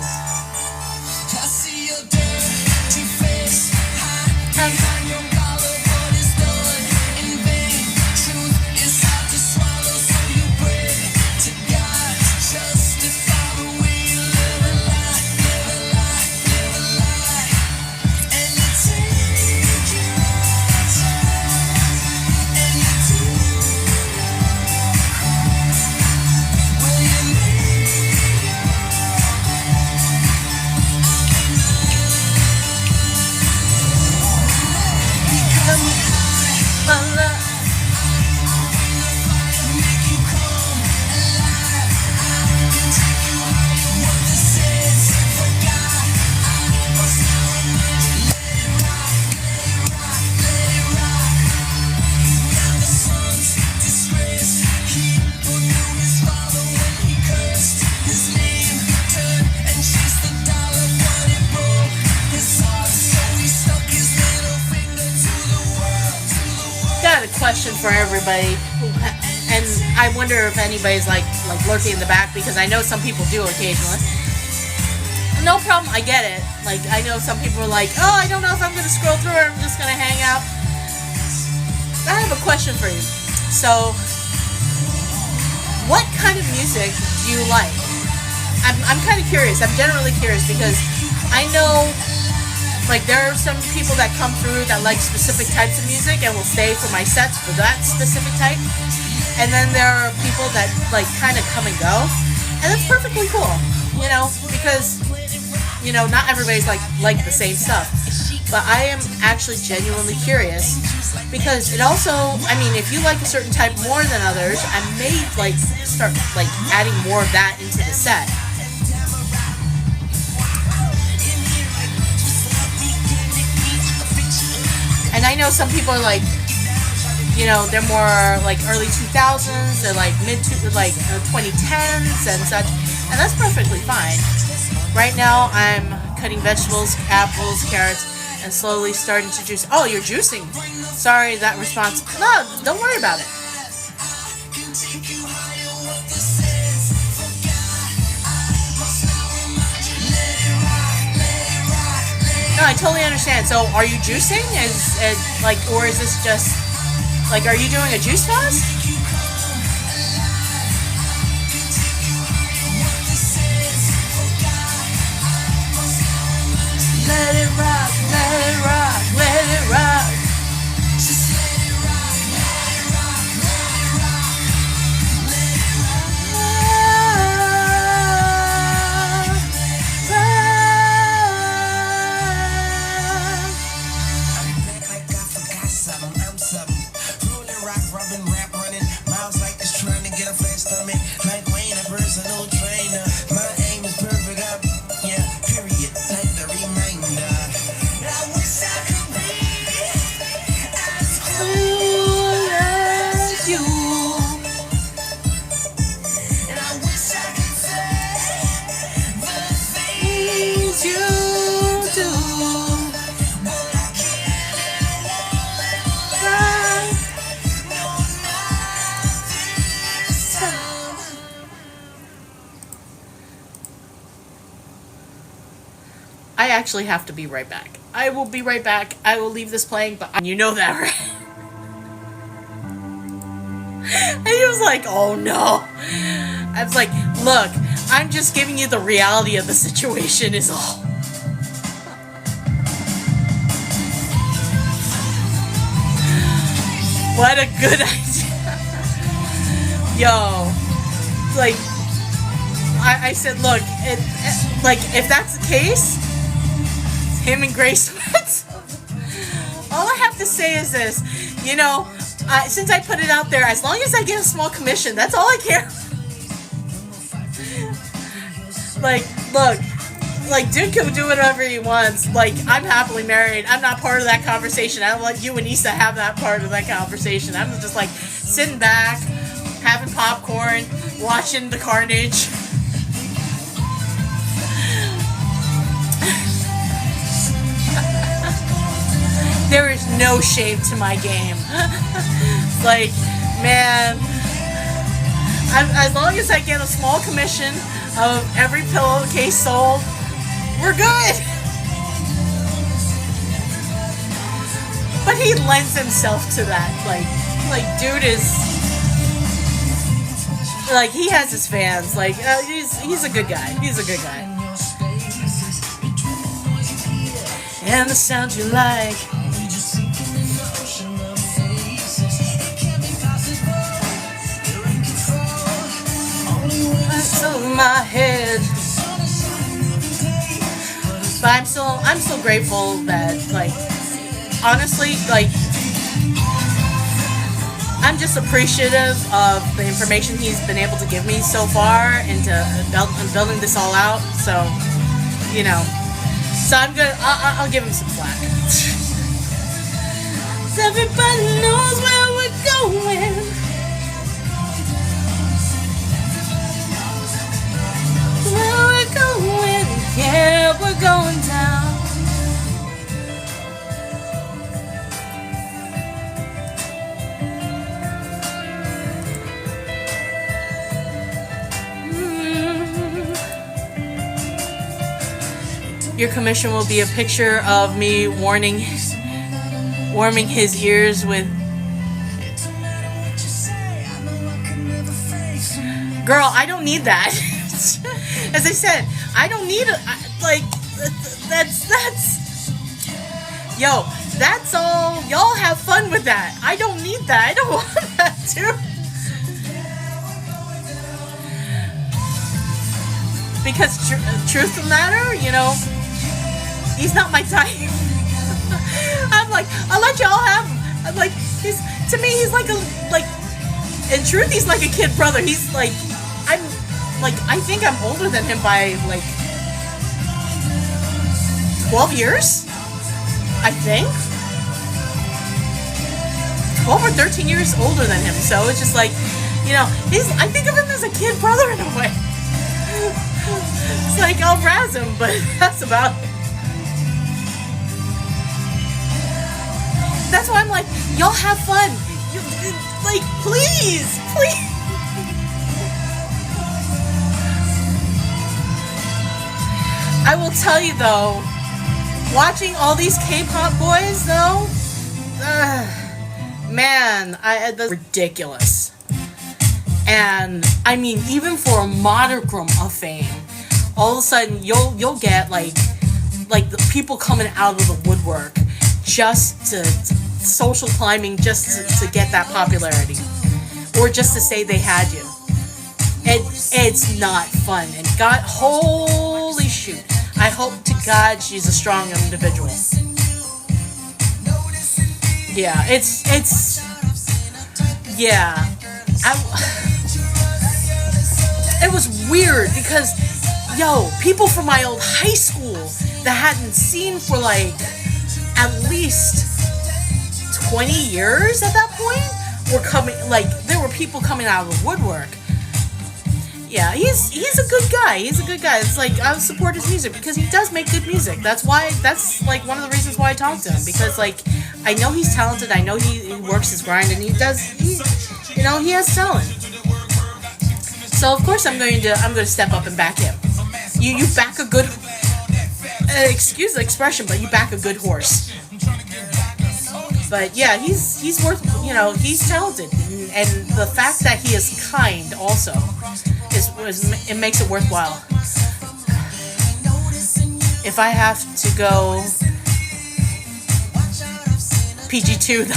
Question for everybody, and I wonder if anybody's like lurking in the back, because I know some people do occasionally. No problem, I get it. I know some people are like, oh, I don't know if I'm going to scroll through, or I'm just going to hang out. I have a question for you. So, what kind of music do you like? I'm kind of curious. I'm generally curious, because I know there are some people that come through that like specific types of music and will stay for my sets for that specific type. And then there are people that kind of come and go. And that's perfectly cool, because, not everybody's like the same stuff. But I am actually genuinely curious, because it also, if you like a certain type more than others, I may start adding more of that into the set. And I know some people are they're more early 2000s, they're mid 2010s and such, and that's perfectly fine. Right now, I'm cutting vegetables, apples, carrots, and slowly starting to juice. Oh, you're juicing. Sorry, that response. No, don't worry about it. No, I totally understand. So, are you juicing? Or is this just Like, are you doing a juice fast? Let it rock, let it rock, let it rock. Just let it rock, let it rock, let it rock, let it rock, like I forgot something. I'm something. Rolling, rock, rubbing, rap, running. Miles like this trying to get a flat stomach. Like Wayne, a personal trainer. My aim is perfect up. Yeah, period. Like the reminder. I wish I could be as cool as you. And I wish I could say the things you do. But I can't and I won't let no, not this time. I actually have to be right back. I will be right back. I will leave this playing, but you know that, right? And he was like, oh no. I was like, look, I'm just giving you the reality of the situation is all. What a good idea. Yo. Like, I said, look, like, if that's the case, him and Grace went. All I have to say is this, you know, since I put it out there, as long as I get a small commission, that's all I care. Like, look, like, dude can do whatever he wants. Like, I'm happily married. I'm not part of that conversation. I don't let you and Issa have that part of that conversation. I'm just like sitting back, having popcorn, watching the carnage. There is no shame to my game. Like, man, as long as I get a small commission of every pillowcase sold, we're good. But he lends himself to that. Like dude is, like, he has his fans. Like, he's a good guy. He's a good guy. And the sound you like. Of my head, but I'm still grateful that, like, honestly, like, I'm just appreciative of the information he's been able to give me so far into building this all out. So, you know, so I'm good. I'll give him some slack. Everybody knows where we're going. Where we're going, yeah, we're going down. Your commission will be a picture of me warming his ears with. Girl, I don't need that. As I said, I don't need it. Like, that's. Yo, that's all. Y'all have fun with that. I don't need that. I don't want that too. Because truth of the matter, you know, he's not my type. I'm like, I'll let y'all have him. I'm like, to me, he's like in truth, he's like a kid brother. He's like, I think I'm older than him by, like, 12 years? I think? 12 or 13 years older than him. So it's just like, you know, I think of him as a kid brother in a way. It's like, I'll razz him, but that's about it. That's why I'm like, y'all have fun. Like, please. I will tell you though, watching all these K-pop boys though, Man, that's ridiculous. And I mean, even for a modicum of fame, all of a sudden you'll get like the people coming out of the woodwork just to social climbing, just to get that popularity, or just to say they had you. It's not fun. And God, holy shoot, I hope to God she's a strong individual. Yeah, it was weird because, people from my old high school that hadn't seen for like at least 20 years at that point were coming, like there were people coming out of the woodwork. Yeah, he's a good guy. It's like, I support his music because he does make good music. That's like one of the reasons why I talk to him, because like I know he's talented. I know he works his grind, and he has talent. So of course I'm going to step up and back him. You back a good, excuse the expression, but you back a good horse. But yeah, he's worth, he's talented, and the fact that he is kind also it makes it worthwhile. If I have to go PG-2,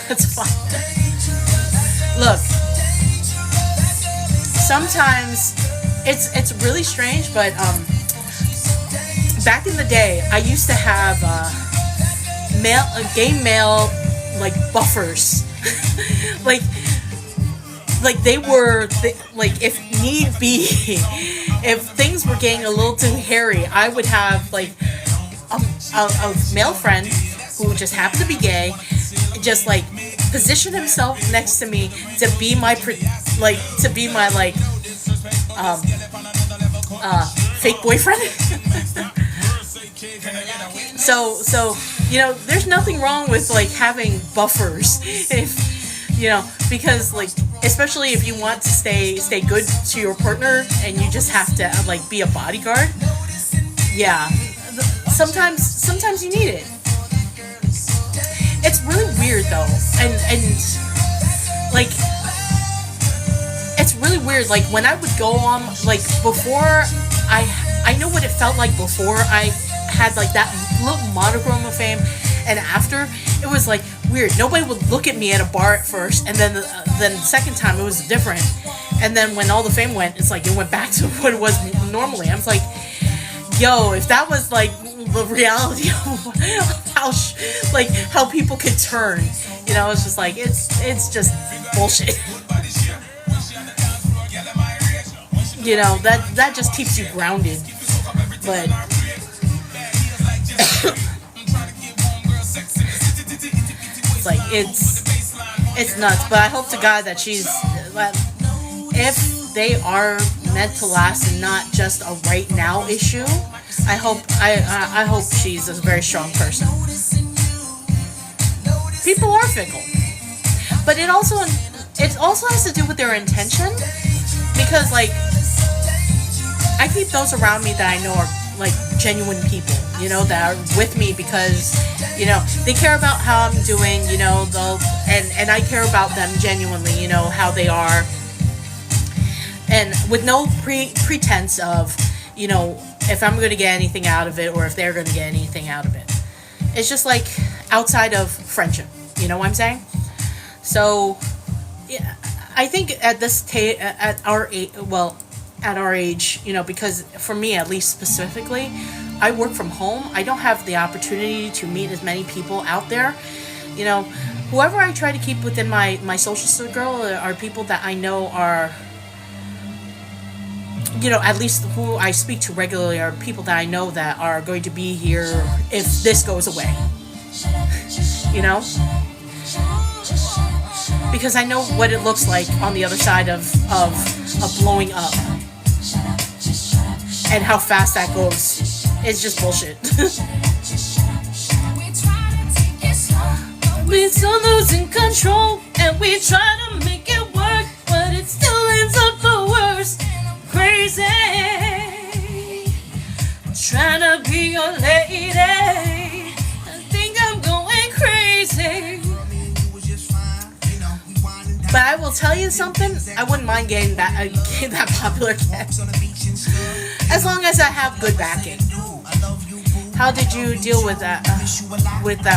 that's fine. Look, sometimes it's really strange, but back in the day, I used to have gay male like buffers, like they were if need be, if things were getting a little too hairy, I would have like a male friend who just happened to be gay, just like position himself next to me to be my fake boyfriend. So there's nothing wrong with like having buffers, because like, especially if you want to stay good to your partner and you just have to like be a bodyguard. Yeah, sometimes you need it. It's really weird though, and like it's really weird. Like when I would go on, like before I know what it felt like before I had like that little monochrome of fame, and after it was like weird. Nobody would look at me at a bar at first, and then the second time it was different, and then when all the fame went, it's like it went back to what it was normally. I was like, if that was like the reality of how people could turn, it's just like it's just bullshit. That just keeps you grounded, but it's like it's nuts. But I hope to God that if they are meant to last and not just a right now issue, I hope she's a very strong person. People are fickle, but it also has to do with their intention, because like I keep those around me that I know are like genuine people, that are with me because they care about how I'm doing, and I care about them genuinely, how they are, and with no pretense of if I'm going to get anything out of it or if they're going to get anything out of it. It's just like outside of friendship, what I'm saying? So yeah, I think at our age, because for me at least specifically, I work from home. I don't have the opportunity to meet as many people out there. Whoever I try to keep within my social circle are people that I know are, at least who I speak to regularly are people that I know that are going to be here if this goes away. Because I know what it looks like on the other side of blowing up, and how fast that goes. It's just bullshit. We're still losing control, and we try to make it work, but it still ends up the worst. Crazy, trying to be your lady. I think I'm going crazy. will tell you something. I wouldn't mind getting that popular again, as long as I have good backing. How did you deal with that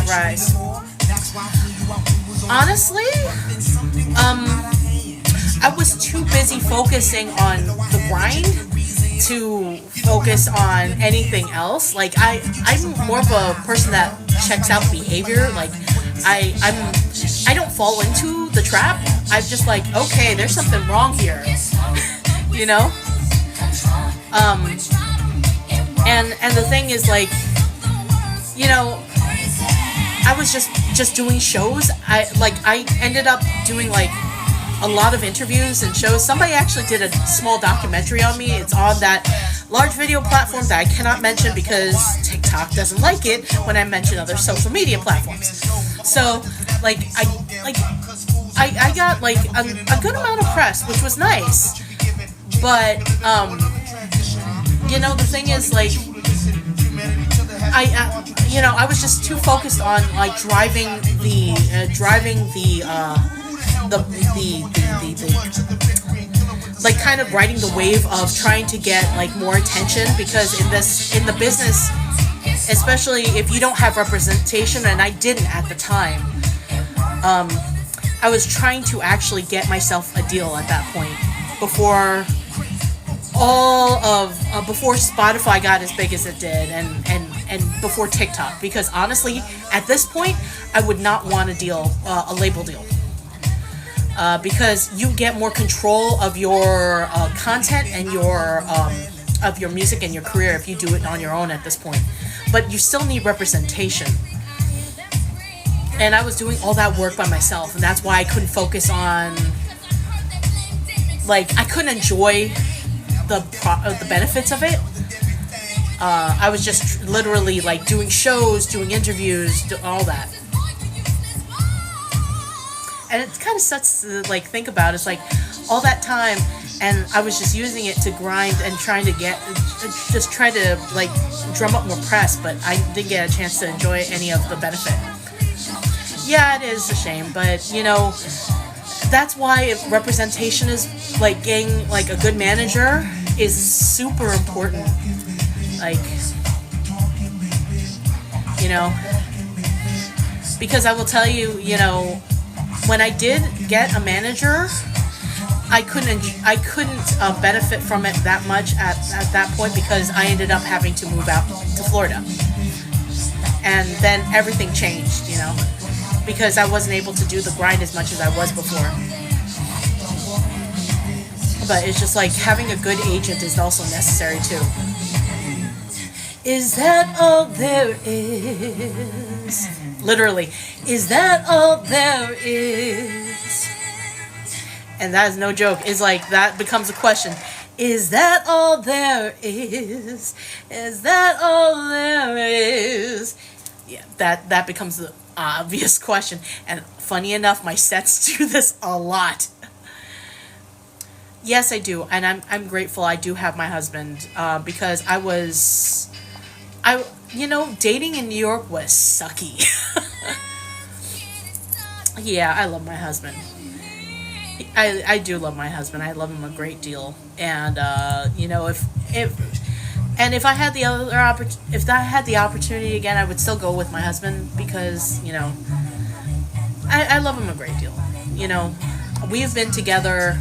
rise? Honestly, I was too busy focusing on the grind to focus on anything else. Like I'm more of a person that checks out behavior. Like I don't fall into the trap. I'm just like, okay, there's something wrong here, you know. And the thing is, like, you know, I was just doing shows. I ended up doing like a lot of interviews and shows. Somebody actually did a small documentary on me. It's on that large video platform that I cannot mention because TikTok doesn't like it when I mention other social media platforms. So like I got like a good amount of press, which was nice. But you know, the thing is, like, I was just too focused on like driving the like kind of riding the wave of trying to get like more attention, because in the business, especially if you don't have representation, and I didn't at the time, I was trying to actually get myself a deal at that point before before Spotify got as big as it did, and before TikTok, because honestly at this point I would not want a label deal, because you get more control of your content and of your music and your career if you do it on your own at this point, but you still need representation. And I was doing all that work by myself, and that's why I couldn't focus on, like, I couldn't enjoy the benefits of it. I was just literally like doing shows, doing interviews, all that. And it kind of sucks to like think about. It's like all that time, and I was just using it to grind and try to like drum up more press, but I didn't get a chance to enjoy any of the benefit. Yeah, it is a shame, but you know, that's why representation is like getting like a good manager is super important. Like, you know, because I will tell you, you know, when I did get a manager, I couldn't benefit from it that much at that point, because I ended up having to move out to Florida, and then everything changed, you know, because I wasn't able to do the grind as much as I was before. But it's just like having a good agent is also necessary too. Is that all there is? Literally, is that all there is? And that is no joke. It's like that becomes a question. Is that all there is? Is that all there is? Yeah, that becomes the obvious question. And funny enough, my sets do this a lot. Yes, I do, and I'm grateful I do have my husband, because dating in New York was sucky. Yeah, I love my husband. I do love my husband. I love him a great deal, and if I had the opportunity again, I would still go with my husband, because you know, I love him a great deal. You know, we've been together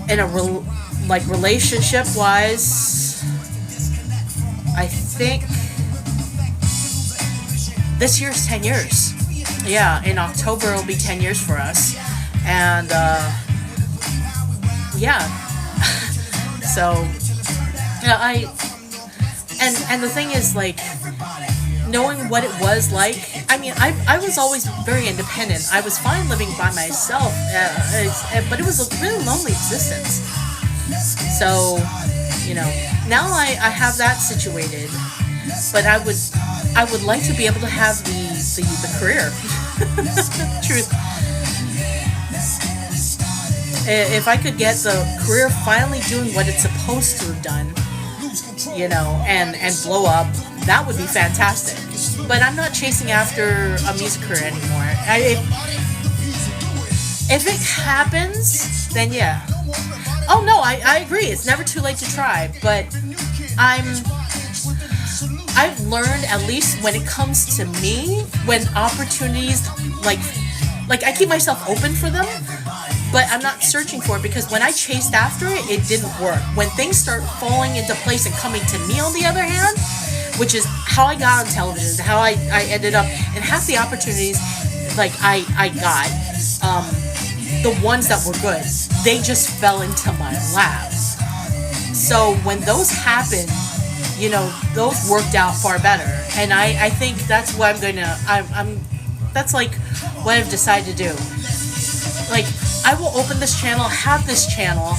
in a relationship wise, I think this year's 10 years. Yeah, in October it'll be 10 years for us. And yeah. So yeah, and the thing is, like, knowing what it was like, I mean, I was always very independent. I was fine living by myself, but it was a really lonely existence. So, you know, now I have that situated, but I would like to be able to have the career. Truth. If I could get the career finally doing what it's supposed to have done, you know, and blow up, that would be fantastic. But I'm not chasing after a music career anymore. If it happens, then yeah. Oh no, I agree. It's never too late to try, but I've learned, at least when it comes to me, when opportunities like I keep myself open for them, but I'm not searching for it, because when I chased after it, it didn't work. When things start falling into place and coming to me, on the other hand, which is how I got on television, how I ended up, and half the opportunities like I got, the ones that were good, they just fell into my lap. So when those happen, those worked out far better, and I think that's what I'm that's like what I've decided to do. Like, I will open this channel, have this channel,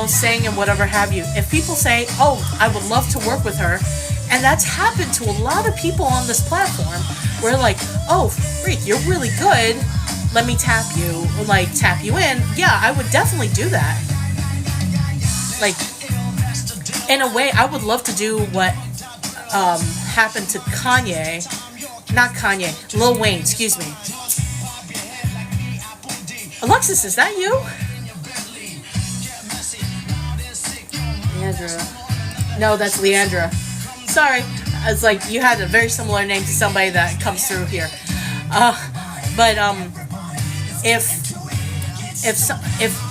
sing and whatever have you. If people say, oh, I would love to work with her, and that's happened to a lot of people on this platform, where like, oh, freak, you're really good, let me tap you in. Yeah, I would definitely do that. Like, in a way, I would love to do what happened to Lil Wayne, excuse me. Alexis, is that you? Leandra. No, that's Leandra. Sorry. It's like you had a very similar name to somebody that comes through here. But if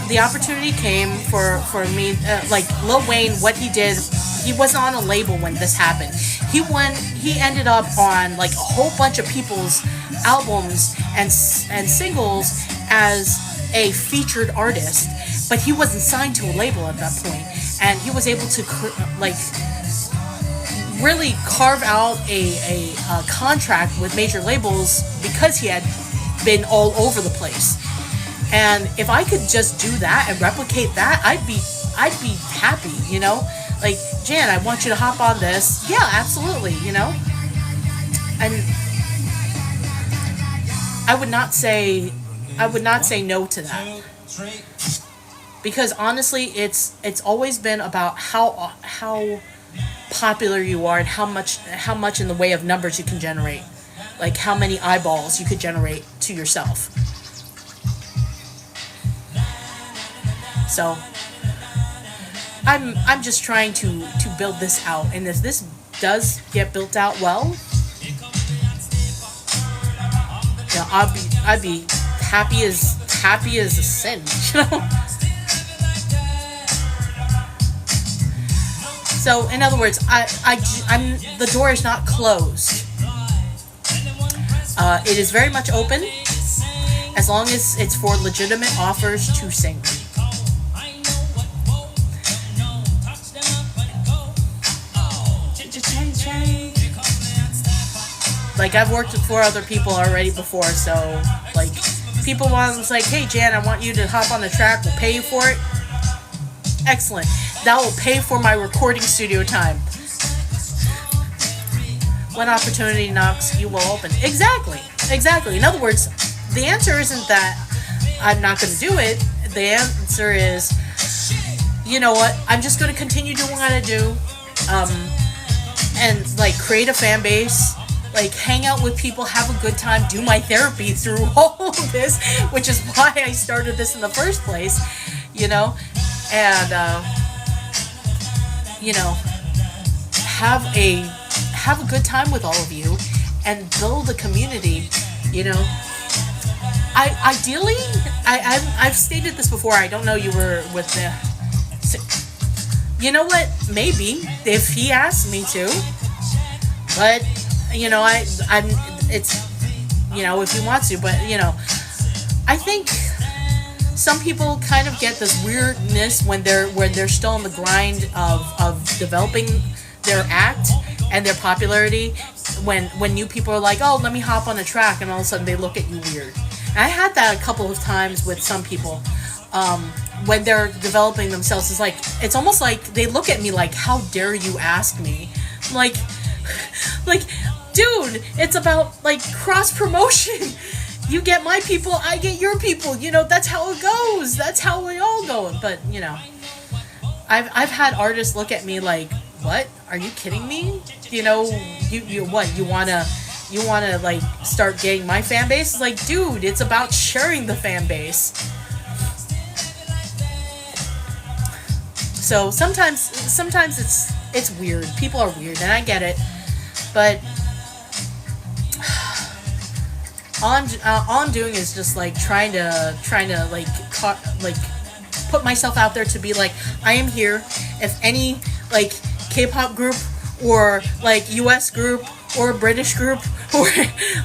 the opportunity came for me, like Lil Wayne, what he did, he wasn't on a label when this happened. He ended up on like a whole bunch of people's albums and singles as a featured artist, but he wasn't signed to a label at that point, and he was able to really carve out a contract with major labels because he had been all over the place. And if I could just do that and replicate that, I'd be happy, Like, Jan, I want you to hop on this. Yeah, absolutely, And I would not say no to that. Because honestly, it's always been about how popular you are and how much in the way of numbers you can generate. Like how many eyeballs you could generate to yourself. So I'm just trying to build this out, and if this does get built out well, I'd be happy as a sin, So in other words, I'm the door is not closed. It is very much open, as long as it's for legitimate offers to sing. Like, I've worked with 4 other people already before, so, like, people want, it's like, hey, Jan, I want you to hop on the track, we'll pay you for it. Excellent. That will pay for my recording studio time. When opportunity knocks, you will open. Exactly. In other words, the answer isn't that I'm not going to do it. The answer is, you know what, I'm just going to continue doing what I do, and, like, create a fan base, like, hang out with people, have a good time, do my therapy through all of this, which is why I started this in the first place, and, have a good time with all of you, and build a community, Ideally, I've stated this before, I don't know you were with the... You know what? Maybe, if he asked me to, but... I'm it's, if he wants to, but, I think some people kind of get this weirdness when they're still on the grind of developing their act and their popularity, when new people are like, oh, let me hop on a track, and all of a sudden they look at you weird. And I had that a couple of times with some people, when they're developing themselves. It's almost like they look at me like, how dare you ask me? Like, dude, it's about, like, cross-promotion. You get my people, I get your people. That's how it goes. That's how we all go. But, I've had artists look at me like, what? Are you kidding me? You what? You you want to like start getting my fan base. It's like, dude, it's about sharing the fan base. So sometimes it's weird. People are weird, and I get it. But all I'm doing is just like trying to like put myself out there to be like, I am here. If any like K-pop group or like US group or British group or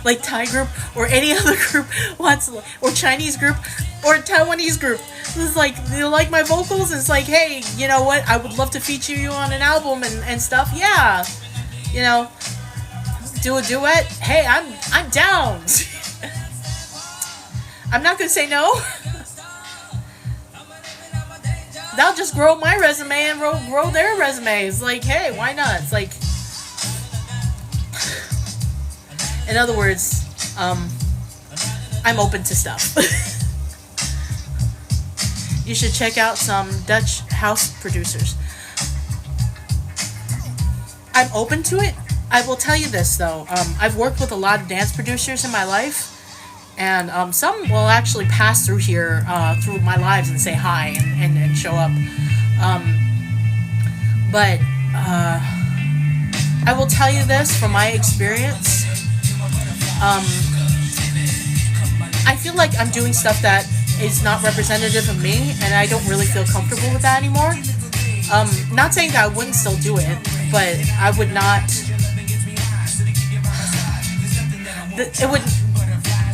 like Thai group or any other group wants, or Chinese group or Taiwanese group, it's like, you like my vocals? It's like, hey, you know what? I would love to feature you on an album and stuff. Yeah, you know, do a duet. Hey, I'm down. I'm not gonna say no. That'll just grow my resume and grow their resumes. Like, hey, why not? It's like, in other words, I'm open to stuff. You should check out some Dutch house producers. I'm open to it. I will tell you this though. I've worked with a lot of dance producers in my life, and some will actually pass through here through my lives and say hi and show up. But I will tell you this from my experience. I feel like I'm doing stuff that is not representative of me, and I don't really feel comfortable with that anymore. Not saying that I wouldn't still do it, but I would not.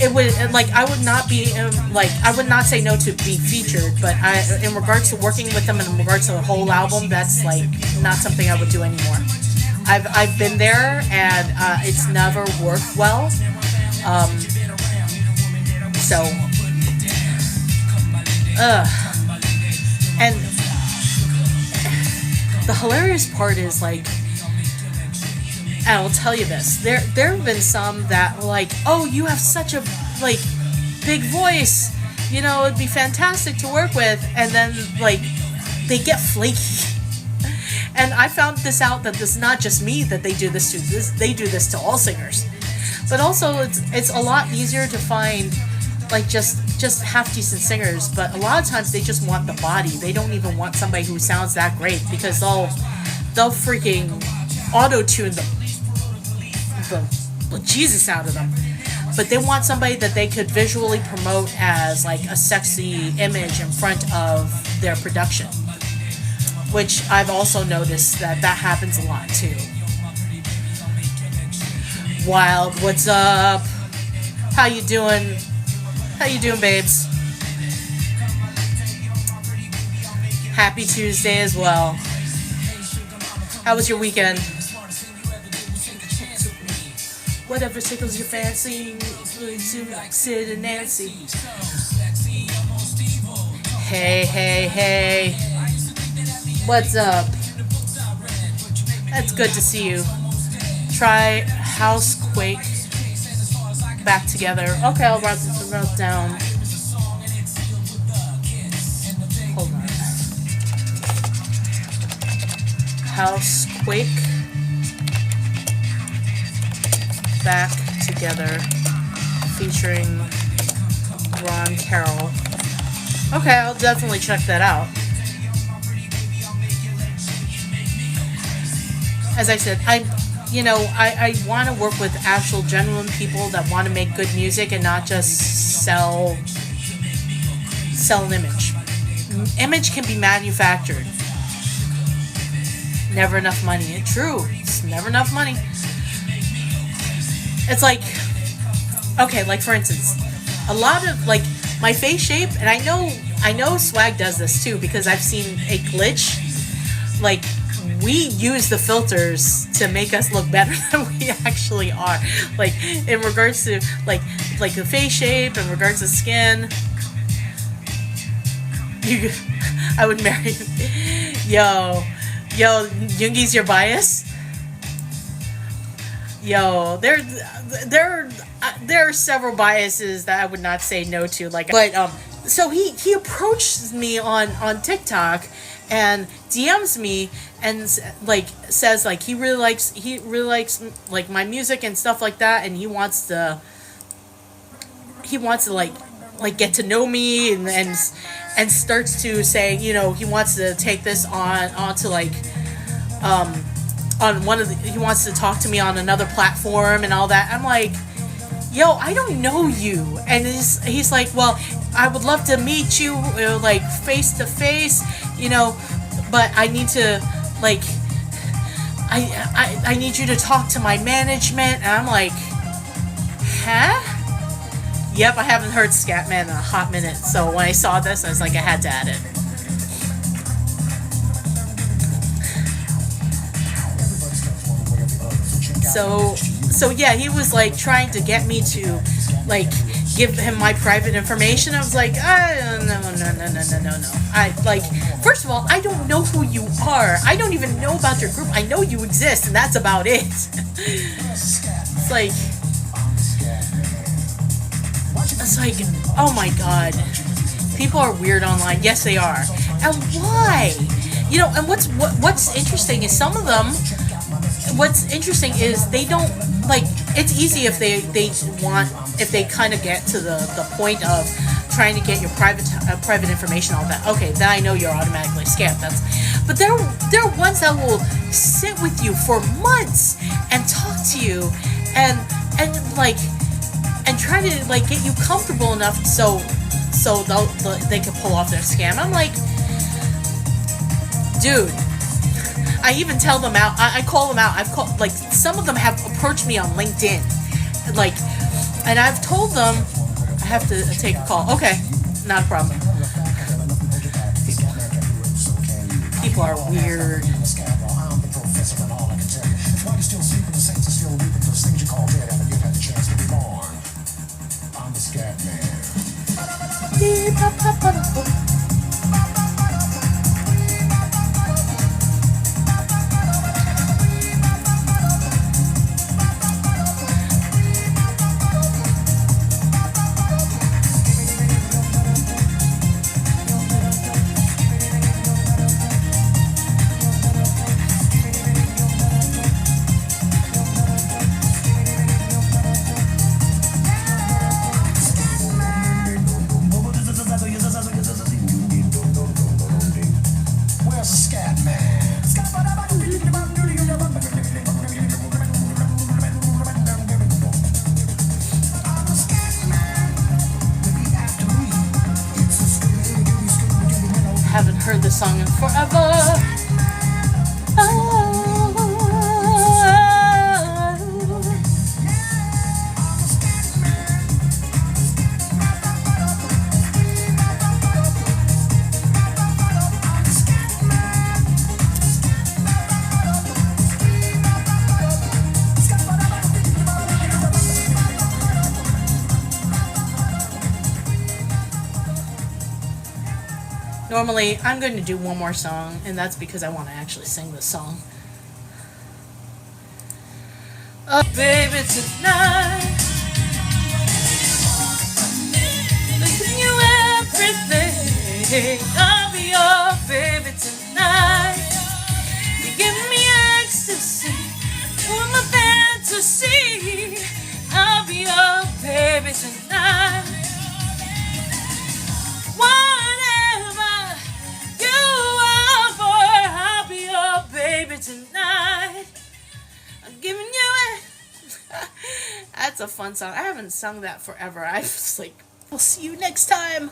It would like, I would not be like, I would not say no to be featured, but in regards to working with them, in regards to the whole album, that's like not something I would do anymore. I've been there, and it's never worked well. So. And the hilarious part is like, and I'll tell you this, there have been some that were like, oh, you have such a like big voice, you know, it'd be fantastic to work with, and then like they get flaky. And I found this out, that this is not just me that they do this to. They do this to all singers. But also it's a lot easier to find like just half decent singers, but a lot of times they just want the body. They don't even want somebody who sounds that great, because they'll freaking auto-tune the Jesus out of them. But they want somebody that they could visually promote as like a sexy image in front of their production, which I've also noticed that happens a lot too. Wild, what's up? How you doing? How you doing, babes? Happy Tuesday as well. How was your weekend? Whatever tickles your fancy, Sid and Nancy. Hey. What's up? That's good to see you. Try Housequake back together. Okay, I'll write it down. Hold on. Housequake back together, featuring Ron Carroll. Okay, I'll definitely check that out. As I said, I want to work with actual genuine people that want to make good music and not just sell an image. Image can be manufactured. Never enough money. True. It's never enough money. It's like, okay, like for instance, a lot of like my face shape, and I know Swag does this too, because I've seen a glitch. Like, we use the filters to make us look better than we actually are. Like, in regards to like the face shape, in regards to skin. I would marry you. Yo, Yoongi's your bias? Yo, they're there are several biases that I would not say no to. Like, but so he approaches me on TikTok and DMs me and like says like he really likes like my music and stuff like that, and he wants to like get to know me and starts to say, you know, he wants to take this onto like on one of the, he wants to talk to me on another platform and all that. I'm like, yo, I don't know you. And he's like, well, I would love to meet you, like face to face, you know, but I need to like I need you to talk to my management. And I'm like, huh? Yep, I haven't heard Scatman in a hot minute. So when I saw this, I was like, I had to add it. So yeah, he was like trying to get me to like give him my private information. I was like, no. I like, first of all, I don't know who you are. I don't even know about your group. I know you exist, and that's about it. It's like, oh my god, people are weird online. Yes, they are. And why? You know, and what's interesting is some of them. What's interesting is they don't like. It's easy if they kind of get to the point of trying to get your private information, all that. Okay, then I know you're automatically scammed. But there are ones that will sit with you for months and talk to you and like and try to like get you comfortable enough so they can pull off their scam. I'm like, dude. I even tell them out. I call them out. I've called, like, some of them have approached me on LinkedIn, like, and I've told them I have to take a call. Okay, not a problem. People are weird. Haven't heard this song in forever. Normally, I'm going to do one more song, and that's because I want to actually sing this song. Oh, baby, tonight, giving you everything. I'll be your baby tonight. You give me ecstasy, for my fantasy. I'll be your baby tonight. Tonight, I'm giving you it. That's a fun song. I haven't sung that forever. I was like, I'll see you next time.